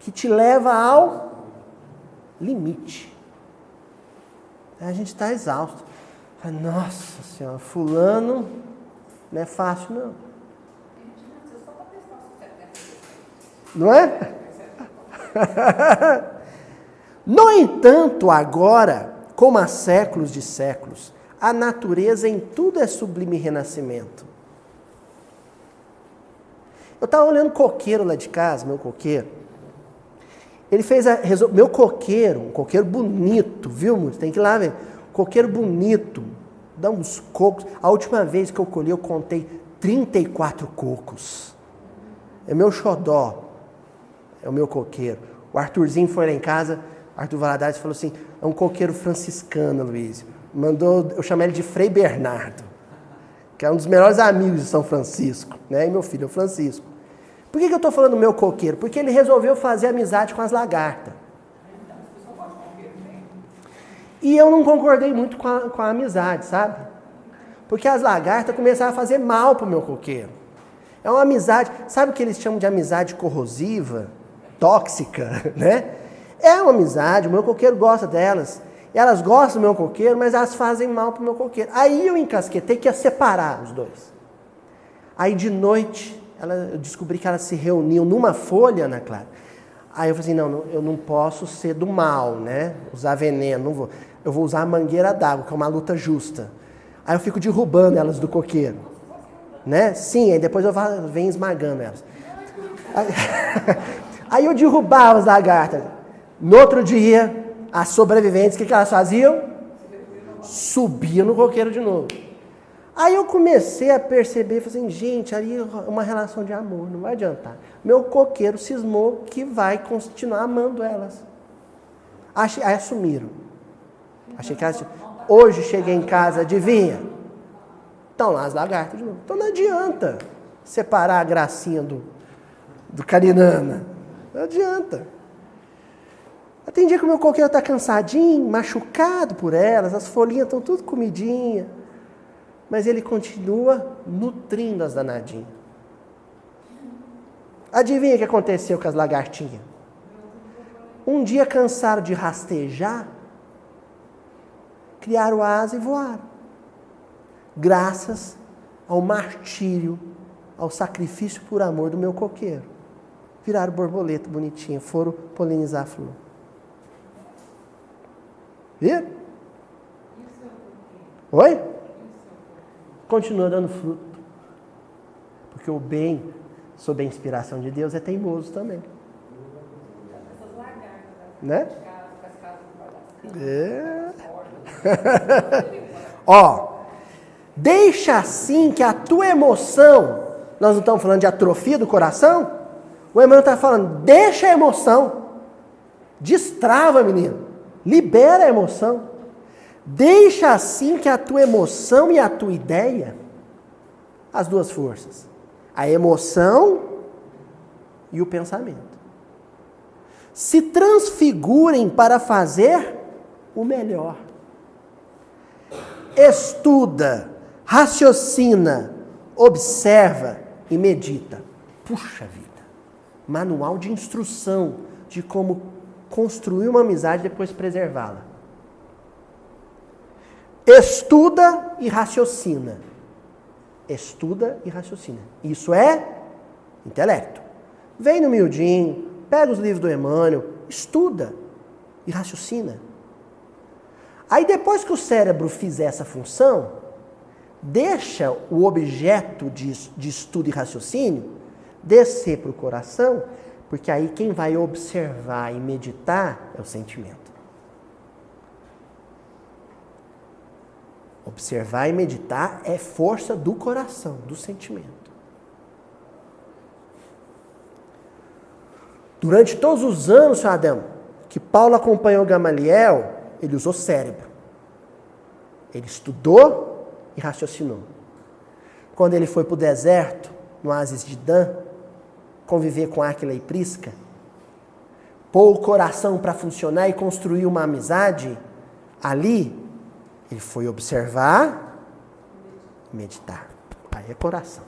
Que te leva ao limite. A gente está exausto. Nossa Senhora, fulano não é fácil não. Não é? No entanto, agora, como há séculos de séculos, a natureza em tudo é sublime renascimento. Eu estava olhando coqueiro lá de casa, meu coqueiro. Ele fez meu coqueiro, um coqueiro bonito, viu? Tem que ir lá ver. Coqueiro bonito, dá uns cocos. A última vez que eu colhi, eu contei 34 cocos. É meu xodó, é o meu coqueiro. O Arthurzinho foi lá em casa, Arthur Valadares falou assim, é um coqueiro franciscano, Luiz. Eu chamei ele de Frei Bernardo, que é um dos melhores amigos de São Francisco, né? E meu filho é o Francisco. Por que eu estou falando do meu coqueiro? Porque ele resolveu fazer amizade com as lagartas. E eu não concordei muito com a amizade, sabe? Porque as lagartas começaram a fazer mal para o meu coqueiro. É uma amizade, sabe o que eles chamam de amizade corrosiva, tóxica, né? É uma amizade, o meu coqueiro gosta delas. Elas gostam do meu coqueiro, mas elas fazem mal para o meu coqueiro. Aí eu encasquetei que ia separar os dois. Aí de noite, eu descobri que elas se reuniam numa folha, Ana Clara. Aí eu falei assim, não, eu não posso ser do mal, né? Usar veneno, não vou. Eu vou usar a mangueira d'água, que é uma luta justa. Aí eu fico derrubando elas do coqueiro. Né? Sim, aí depois eu venho esmagando elas. Aí eu derrubava as lagartas. No outro dia, as sobreviventes, o que elas faziam? Subiam no coqueiro de novo. Aí eu comecei a perceber, falei assim, gente, aí é uma relação de amor, não vai adiantar. Meu coqueiro cismou que vai continuar amando elas. Aí assumiram. Achei que elas... Hoje cheguei em casa, adivinha? Estão lá as lagartas de novo. Então não adianta separar a gracinha do carinana. Não adianta. Tem dia que o meu coqueiro está cansadinho, machucado por elas, as folhinhas estão tudo comidinhas. Mas ele continua nutrindo as danadinhas. Adivinha o que aconteceu com as lagartinhas? Um dia cansaram de rastejar, criaram asa e voaram. Graças ao martírio, ao sacrifício por amor do meu coqueiro. Viraram borboleta bonitinha, foram polinizar a flor. Viram? Oi? Continua dando fruto. Porque o bem, sob a inspiração de Deus, é teimoso também. Né? É. Ó, deixa assim que a tua emoção, nós não estamos falando de atrofia do coração? O Emmanuel está falando, deixa a emoção. Destrava, menino. Libera a emoção. Deixa assim que a tua emoção e a tua ideia, as duas forças, a emoção e o pensamento, se transfigurem para fazer o melhor. Estuda, raciocina, observa e medita. Puxa vida! Manual de instrução de como construir uma amizade e depois preservá-la. Estuda e raciocina. Estuda e raciocina. Isso é intelecto. Vem no miudinho, pega os livros do Emmanuel, estuda e raciocina. Aí depois que o cérebro fizer essa função, deixa o objeto de estudo e raciocínio descer para o coração, porque aí quem vai observar e meditar é o sentimento. Observar e meditar é força do coração, do sentimento. Durante todos os anos, senhor Adão, que Paulo acompanhou Gamaliel, ele usou cérebro. Ele estudou e raciocinou. Quando ele foi para o deserto, no oásis de Dan, conviver com Áquila e Prisca, pôr o coração para funcionar e construir uma amizade, ali ele foi observar e meditar. Aí é coração,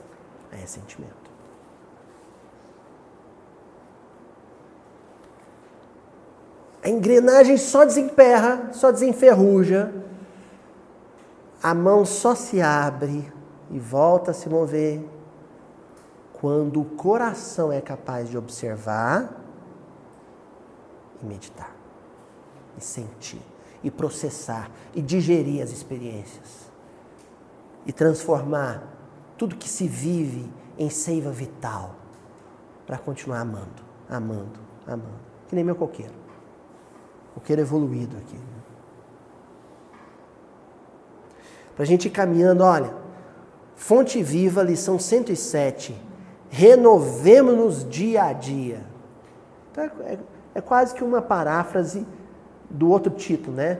aí é sentimento. A engrenagem só desemperra, só desenferruja, a mão só se abre e volta a se mover quando o coração é capaz de observar e meditar, e sentir, e processar, e digerir as experiências, e transformar tudo que se vive em seiva vital, para continuar amando, amando, amando. Que nem meu coqueiro. Coqueiro evoluído aqui. Para a gente ir caminhando, olha, Fonte Viva, lição 107, renovemos-nos dia a dia. Então, é quase que uma paráfrase do outro título, né?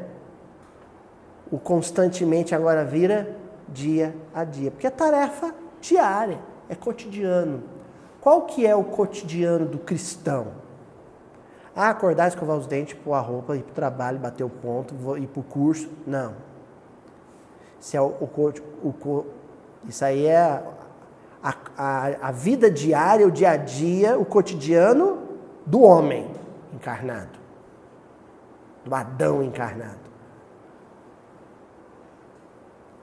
O constantemente agora vira dia a dia, porque é tarefa diária, é cotidiano. Qual que é o cotidiano do cristão? Acordar, escovar os dentes, pôr a roupa, ir para o trabalho, bater o ponto, ir para o curso. Não. Isso aí é a vida diária, o dia a dia, o cotidiano do homem encarnado. Do Adão encarnado.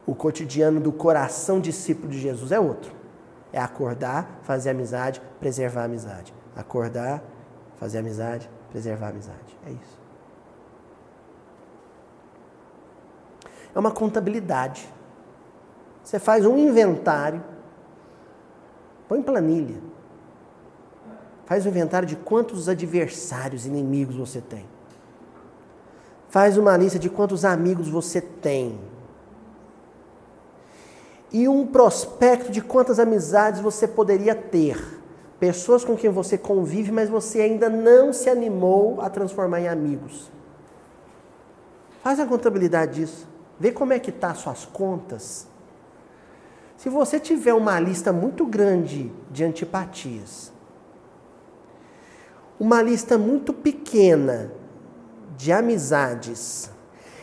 O cotidiano do coração discípulo de Jesus é outro. É acordar, fazer amizade, preservar a amizade. Acordar, fazer amizade, preservar a amizade. É isso. É uma contabilidade. Você faz um inventário, põe em planilha. Faz um inventário de quantos adversários, inimigos você tem. Faz uma lista de quantos amigos você tem. E um prospecto de quantas amizades você poderia ter. Pessoas com quem você convive, mas você ainda não se animou a transformar em amigos. Faz a contabilidade disso. Vê como é que estão as suas contas. Se você tiver uma lista muito grande de antipatias, uma lista muito pequena de amizades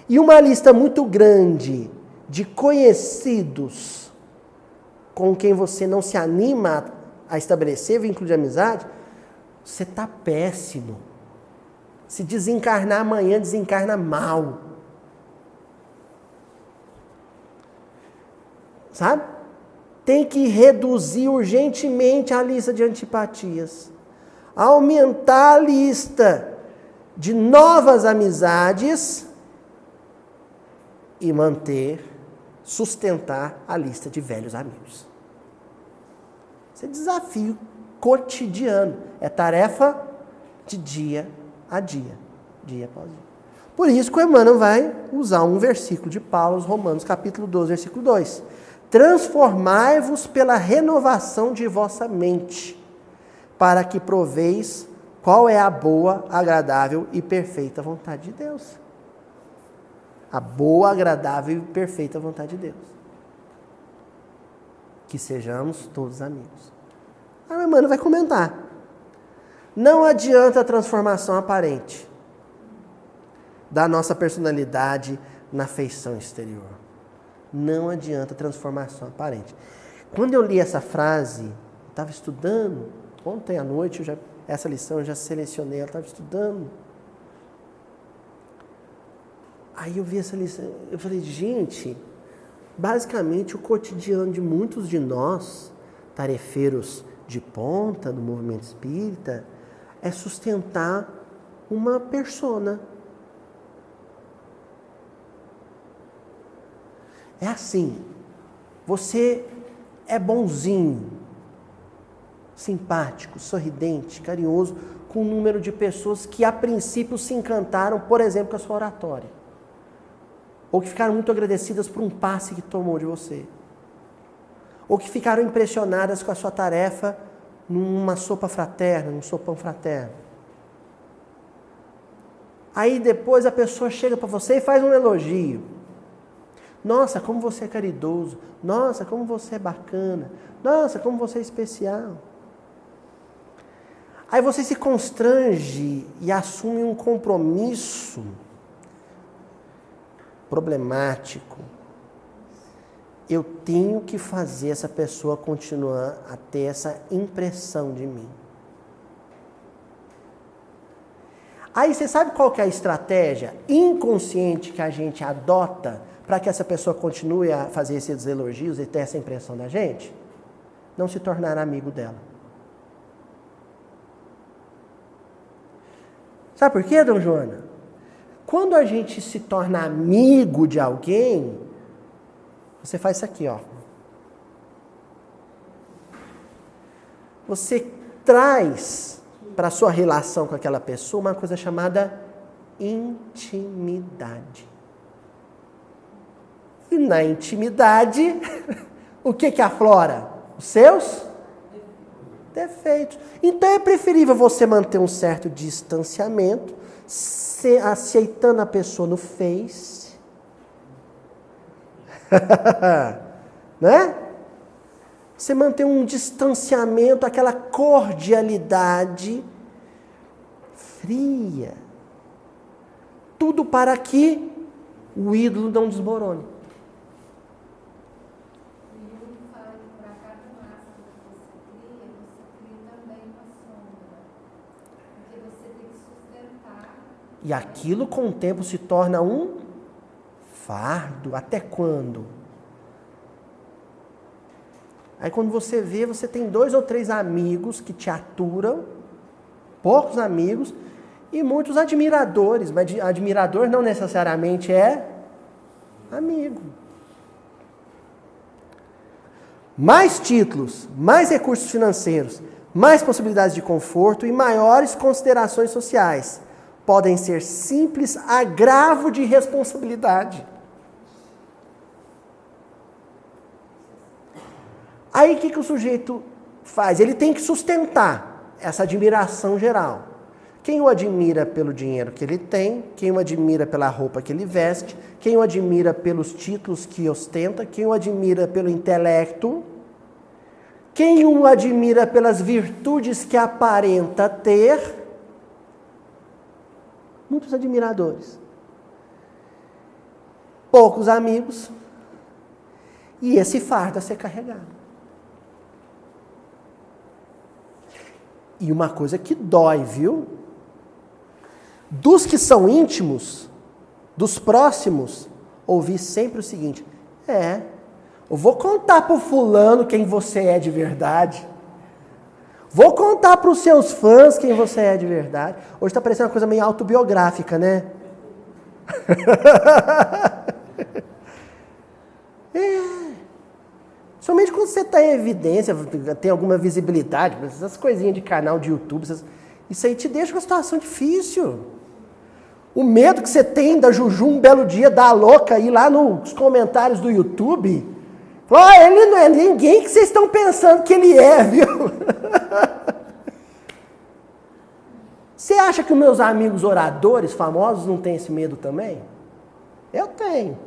e uma lista muito grande de conhecidos com quem você não se anima a estabelecer vínculo de amizade, você está péssimo. Se desencarnar amanhã, desencarna mal. Sabe? Tem que reduzir urgentemente a lista de antipatias. Aumentar a lista de novas amizades e sustentar a lista de velhos amigos. Isso é desafio cotidiano. É tarefa de dia a dia. Dia após dia. Por isso que o Emmanuel vai usar um versículo de Paulo, Romanos capítulo 12, versículo 2. Transformai-vos pela renovação de vossa mente, para que proveis qual é a boa, agradável e perfeita vontade de Deus. A boa, agradável e perfeita vontade de Deus. Que sejamos todos amigos. Aí o Emmanuel vai comentar. Não adianta a transformação aparente da nossa personalidade na feição exterior. Não adianta a transformação aparente. Quando eu li essa frase, eu estava estudando, ontem à noite, essa lição eu já selecionei, eu estava estudando. Aí eu vi essa lição, eu falei, gente, basicamente o cotidiano de muitos de nós, tarefeiros de ponta do movimento espírita, é sustentar uma persona. É assim, você é bonzinho, simpático, sorridente, carinhoso, com um número de pessoas que a princípio se encantaram, por exemplo, com a sua oratória. Ou que ficaram muito agradecidas por um passe que tomou de você. Ou que ficaram impressionadas com a sua tarefa numa sopa fraterna, num sopão fraterno. Aí depois a pessoa chega para você e faz um elogio. Nossa, como você é caridoso. Nossa, como você é bacana. Nossa, como você é especial. Aí você se constrange e assume um compromisso problemático. Eu tenho que fazer essa pessoa continuar a ter essa impressão de mim. Aí você sabe qual que é a estratégia inconsciente que a gente adota para que essa pessoa continue a fazer esses elogios e ter essa impressão da gente? Não se tornar amigo dela. Sabe por quê, Dona Joana? Quando a gente se torna amigo de alguém, você faz isso aqui, ó. Você traz para a sua relação com aquela pessoa uma coisa chamada intimidade. E na intimidade, o que aflora? Os seus defeitos. Então é preferível você manter um certo distanciamento, aceitando a pessoa no Face. Né? Você manter um distanciamento, aquela cordialidade fria. Tudo para que o ídolo não desmorone. E aquilo com o tempo se torna um fardo. Até quando? Aí quando você vê, você tem 2 ou 3 amigos que te aturam, poucos amigos, e muitos admiradores. Mas admirador não necessariamente é amigo. Mais títulos, mais recursos financeiros, mais possibilidades de conforto e maiores considerações sociais podem ser simples agravo de responsabilidade. Aí o que o sujeito faz? Ele tem que sustentar essa admiração geral. Quem o admira pelo dinheiro que ele tem, quem o admira pela roupa que ele veste, quem o admira pelos títulos que ostenta, quem o admira pelo intelecto, quem o admira pelas virtudes que aparenta ter. Muitos admiradores. Poucos amigos. E esse fardo a ser carregado. E uma coisa que dói, viu? Dos que são íntimos, dos próximos, ouvi sempre o seguinte: eu vou contar para o fulano quem você é de verdade. Vou contar para os seus fãs quem você é de verdade. Hoje está parecendo uma coisa meio autobiográfica, né? Somente quando você está em evidência, tem alguma visibilidade, essas coisinhas de canal de YouTube, isso aí te deixa uma situação difícil. O medo que você tem da Juju um belo dia dar a louca aí lá nos comentários do YouTube. Ele não é ninguém que vocês estão pensando que ele é, viu? Você acha que os meus amigos oradores famosos não têm esse medo também? Eu tenho.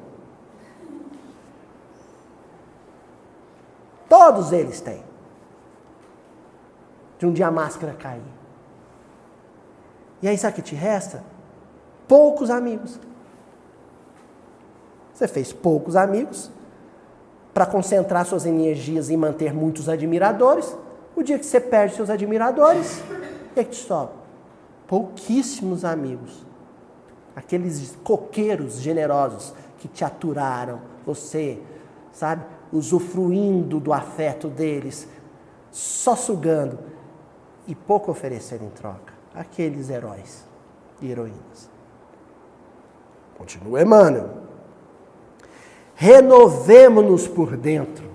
Todos eles têm. De um dia a máscara cair. E aí sabe o que te resta? Poucos amigos. Você fez poucos amigos para concentrar suas energias em manter muitos admiradores. O dia que você perde seus admiradores, o que é que te sobra? Pouquíssimos amigos. Aqueles coqueiros generosos que te aturaram, você, sabe, usufruindo do afeto deles, só sugando e pouco oferecendo em troca. aqueles heróis e heroínas. Continua Emmanuel. Renovemo-nos por dentro.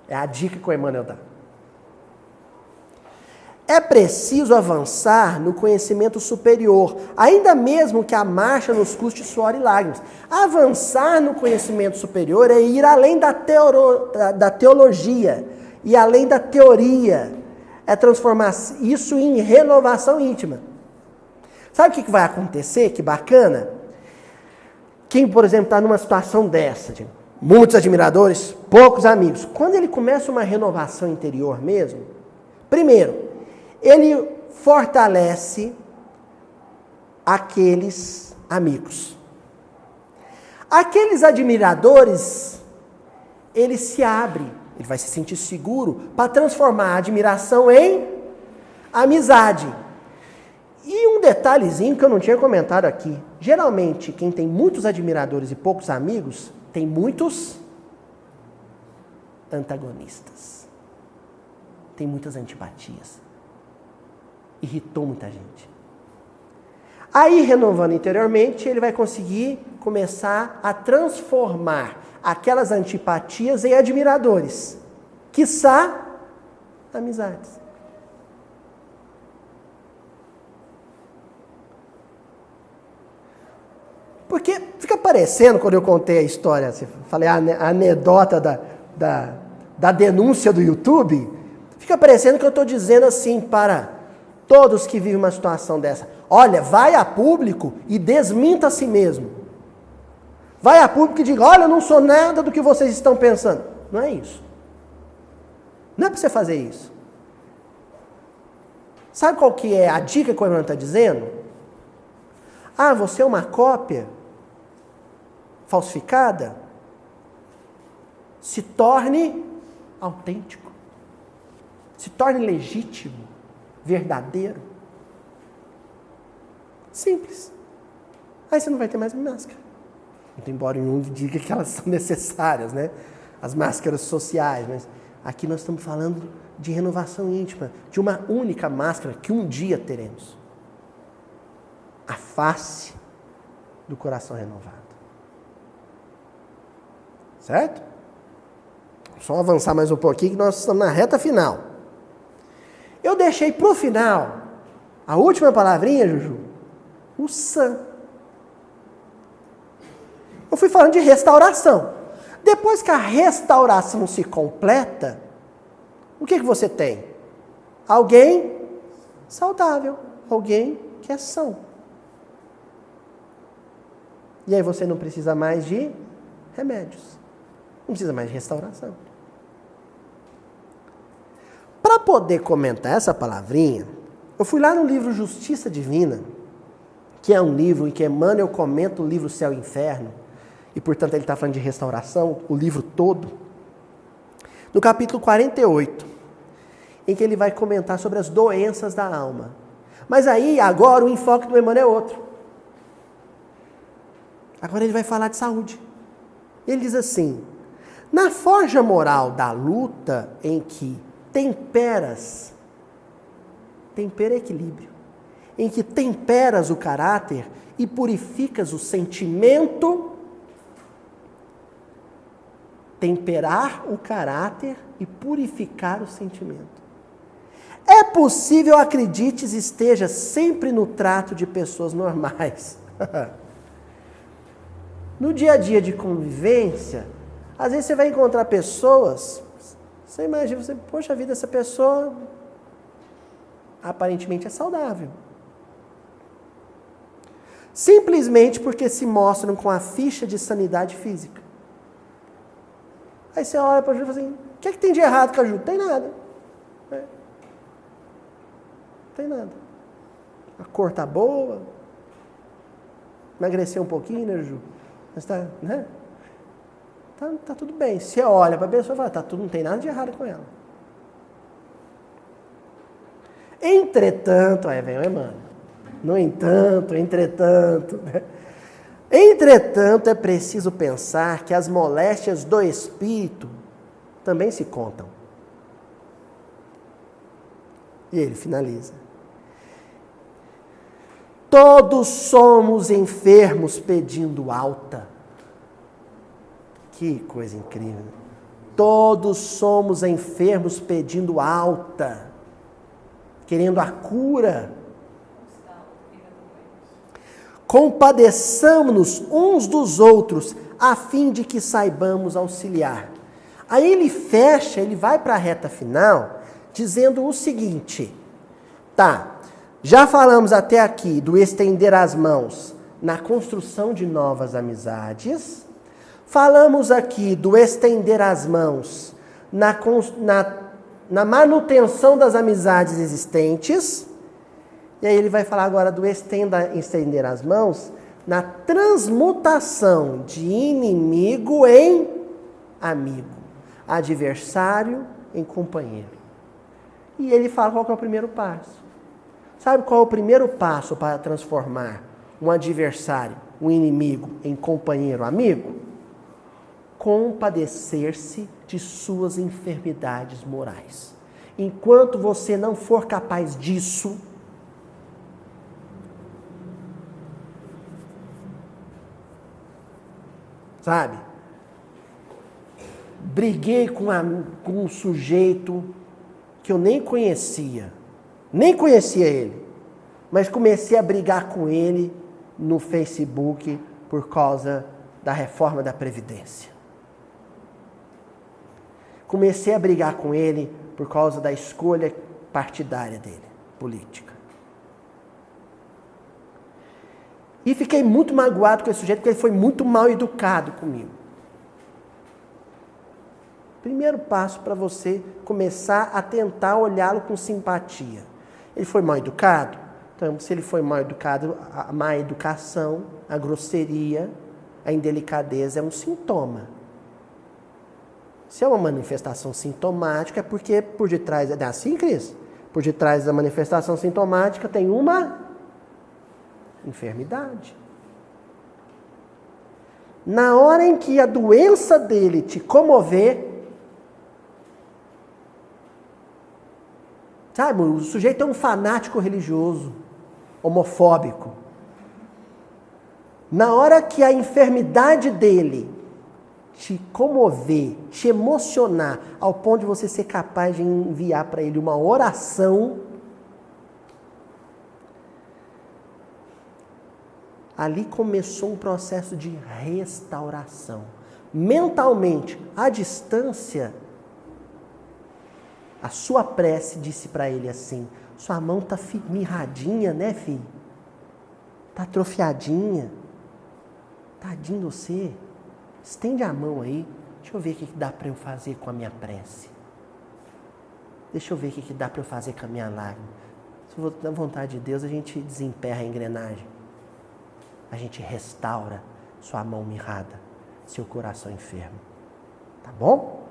É a dica que o Emmanuel dá. É preciso avançar no conhecimento superior, ainda mesmo que a marcha nos custe suor e lágrimas. Avançar no conhecimento superior é ir além da teologia e além da teoria. É transformar isso em renovação íntima. Sabe o que vai acontecer? Que bacana? Quem, por exemplo, está numa situação dessa, de muitos admiradores, poucos amigos, quando ele começa uma renovação interior mesmo, primeiro, ele fortalece aqueles amigos. Aqueles admiradores, ele se abre, ele vai se sentir seguro para transformar a admiração em amizade. E um detalhezinho que eu não tinha comentado aqui. Geralmente, quem tem muitos admiradores e poucos amigos, tem muitos antagonistas. Tem muitas antipatias. Irritou muita gente. Aí, renovando interiormente, ele vai conseguir começar a transformar aquelas antipatias em admiradores. Quiçá, amizades. Porque fica parecendo, quando eu contei a história, falei a anedota da denúncia do YouTube, fica parecendo que eu estou dizendo assim para todos que vivem uma situação dessa: olha, vai a público e desminta a si mesmo. Vai a público e diga: olha, eu não sou nada do que vocês estão pensando. Não é isso. Não é para você fazer isso. Sabe qual que é a dica que o Emmanuel está dizendo? Ah, você é uma cópia falsificada? Se torne autêntico. Se torne legítimo, verdadeiro. Simples. Aí você não vai ter mais máscara. Muito embora um diga que elas são necessárias, né? As máscaras sociais, mas aqui nós estamos falando de renovação íntima, de uma única máscara que um dia teremos. A face do coração renovado. Certo? Só avançar mais um pouquinho que nós estamos na reta final. Eu deixei para o final a última palavrinha, Juju, o san. Eu fui falando de restauração. Depois que a restauração se completa, o que você tem? Alguém saudável, alguém que é são. E aí você não precisa mais de remédios. Não precisa mais de restauração. Para poder comentar essa palavrinha, eu fui lá no livro Justiça Divina, que é um livro em que Emmanuel comenta o livro Céu e Inferno, e portanto ele está falando de restauração, o livro todo, no capítulo 48, em que ele vai comentar sobre as doenças da alma. Mas aí, agora, o enfoque do Emmanuel é outro. Agora ele vai falar de saúde. Ele diz assim: na forja moral da luta em que temperas, tempera é equilíbrio, em que temperas o caráter e purificas o sentimento, temperar o caráter e purificar o sentimento. É possível, acredites, esteja sempre no trato de pessoas normais. No dia a dia de convivência, às vezes você vai encontrar pessoas, você imagina, poxa vida, essa pessoa aparentemente é saudável. Simplesmente porque se mostram com a ficha de sanidade física. Aí você olha para a Ju e fala assim: o que é que tem de errado com a Ju? Não tem nada. Não tem nada. A cor tá boa. Emagreceu um pouquinho, né, Ju? Mas tá, né? Tá tudo bem. Você olha para a pessoa e fala: não tem nada de errado com ela. Entretanto, aí vem o Emmanuel. No entanto, entretanto, né? Entretanto, é preciso pensar que as moléstias do espírito também se contam. E ele finaliza: Todos somos enfermos pedindo alta. Que coisa incrível. Todos somos enfermos pedindo alta, querendo a cura. Compadeçamo-nos uns dos outros, a fim de que saibamos auxiliar. Aí ele fecha, ele vai para a reta final, dizendo o seguinte, tá, já falamos até aqui do estender as mãos na construção de novas amizades, falamos aqui do estender as mãos na manutenção das amizades existentes, e aí ele vai falar agora do estender as mãos na transmutação de inimigo em amigo, adversário em companheiro. E ele fala qual que é o primeiro passo. Sabe qual é o primeiro passo para transformar um adversário, um inimigo, em companheiro, amigo? Compadecer-se de suas enfermidades morais. Enquanto você não for capaz disso, sabe? Briguei com um sujeito que eu nem conhecia ele, mas comecei a brigar com ele no Facebook por causa da reforma da Previdência. Comecei a brigar com ele por causa da escolha partidária dele, política. E fiquei muito magoado com esse sujeito, porque ele foi muito mal educado comigo. Primeiro passo para você começar a tentar olhá-lo com simpatia. Ele foi mal educado? Então, se ele foi mal educado, a má educação, a grosseria, a indelicadeza é um sintoma. Se é uma manifestação sintomática, é porque por detrás... É assim, Cris? Por detrás da manifestação sintomática tem uma enfermidade. Na hora em que a doença dele te comover, sabe, o sujeito é um fanático religioso, homofóbico. Na hora que a enfermidade dele te comover, te emocionar, ao ponto de você ser capaz de enviar para ele uma oração, ali começou um processo de restauração. Mentalmente, à distância, a sua prece disse para ele assim: sua mão está mirradinha, né, filho? Está atrofiadinha. Tadinho de você. Estende a mão aí. Deixa eu ver o que dá para eu fazer com a minha prece. Deixa eu ver o que dá para eu fazer com a minha lágrima. Se for da vontade de Deus, a gente desemperra a engrenagem. A gente restaura sua mão mirrada, seu coração enfermo. Tá bom?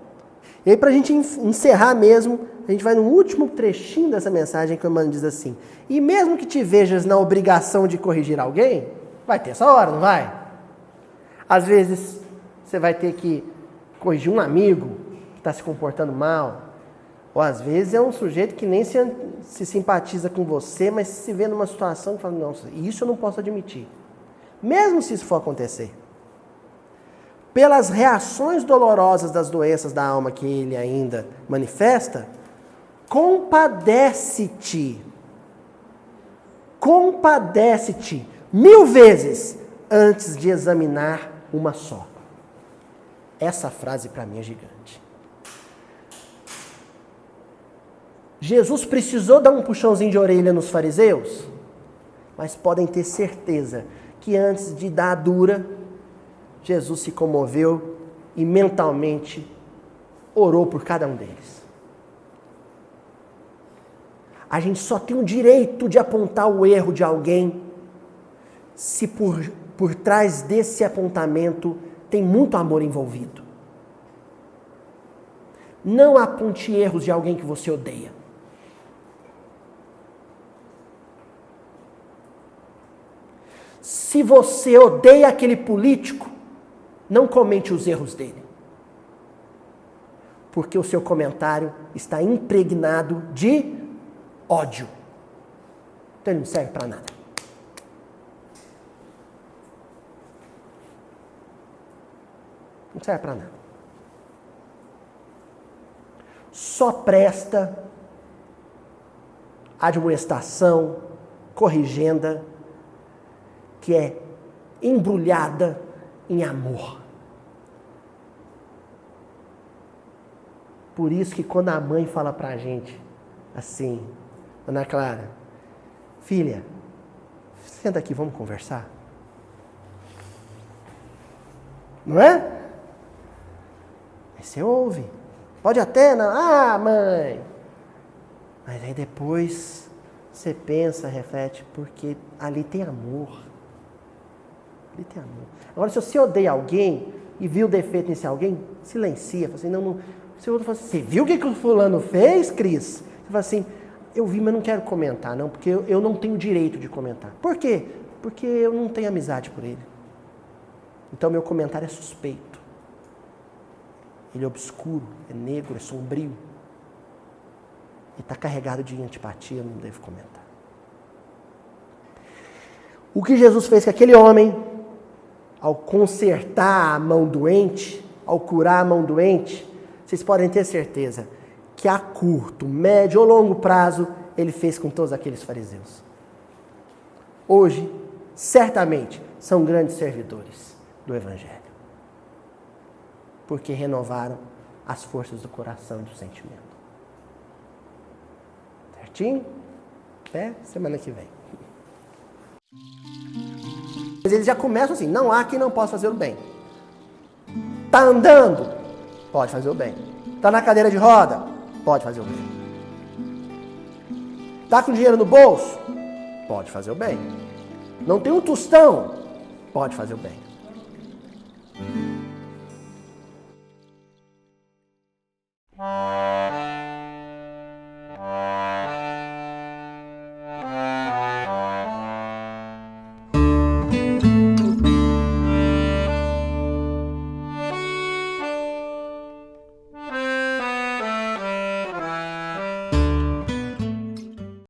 E aí, para a gente encerrar mesmo, a gente vai no último trechinho dessa mensagem que o irmão diz assim: e mesmo que te vejas na obrigação de corrigir alguém, vai ter essa hora, não vai? Às vezes, você vai ter que corrigir um amigo que está se comportando mal, ou às vezes é um sujeito que nem se simpatiza com você, mas se vê numa situação que fala: não, isso eu não posso admitir. Mesmo se isso for acontecer, pelas reações dolorosas das doenças da alma que ele ainda manifesta, compadece-te 1000 vezes antes de examinar uma só. Essa frase para mim é gigante. Jesus precisou dar um puxãozinho de orelha nos fariseus, mas podem ter certeza que antes de dar a dura, Jesus se comoveu e mentalmente orou por cada um deles. A gente só tem o direito de apontar o erro de alguém se por trás desse apontamento tem muito amor envolvido. Não aponte erros de alguém que você odeia. Se você odeia aquele político, não comente os erros dele. Porque o seu comentário está impregnado de ódio. Então ele não serve para nada. serve para nada. Só presta admoestação, corrigenda, que é embrulhada em amor. Por isso que quando a mãe fala pra gente assim, Ana Clara, filha, senta aqui, vamos conversar. Não é? Aí você ouve. Pode até, não. Ah, mãe. Mas aí depois você pensa, reflete, porque ali tem amor. Ali tem amor. Agora, se você odeia alguém e viu o defeito nesse alguém, silencia. Fala assim, não. Se o outro fala assim, você viu o que o fulano fez, Cris? Você fala assim, eu vi, mas não quero comentar, não, porque eu não tenho direito de comentar. Por quê? Porque eu não tenho amizade por ele. Então, meu comentário é suspeito. Ele é obscuro, é negro, é sombrio. Ele está carregado de antipatia, eu não devo comentar. O que Jesus fez com aquele homem, ao consertar a mão doente, ao curar a mão doente, vocês podem ter certeza que a curto, médio ou longo prazo, ele fez com todos aqueles fariseus. Hoje, certamente, são grandes servidores do Evangelho. Porque renovaram as forças do coração e do sentimento. Certinho? Até semana que vem. Mas eles já começam assim, não há quem não possa fazer o bem. Está andando? Pode fazer o bem. Está na cadeira de roda? Pode fazer o bem. Está com dinheiro no bolso? Pode fazer o bem. Não tem um tostão? Pode fazer o bem.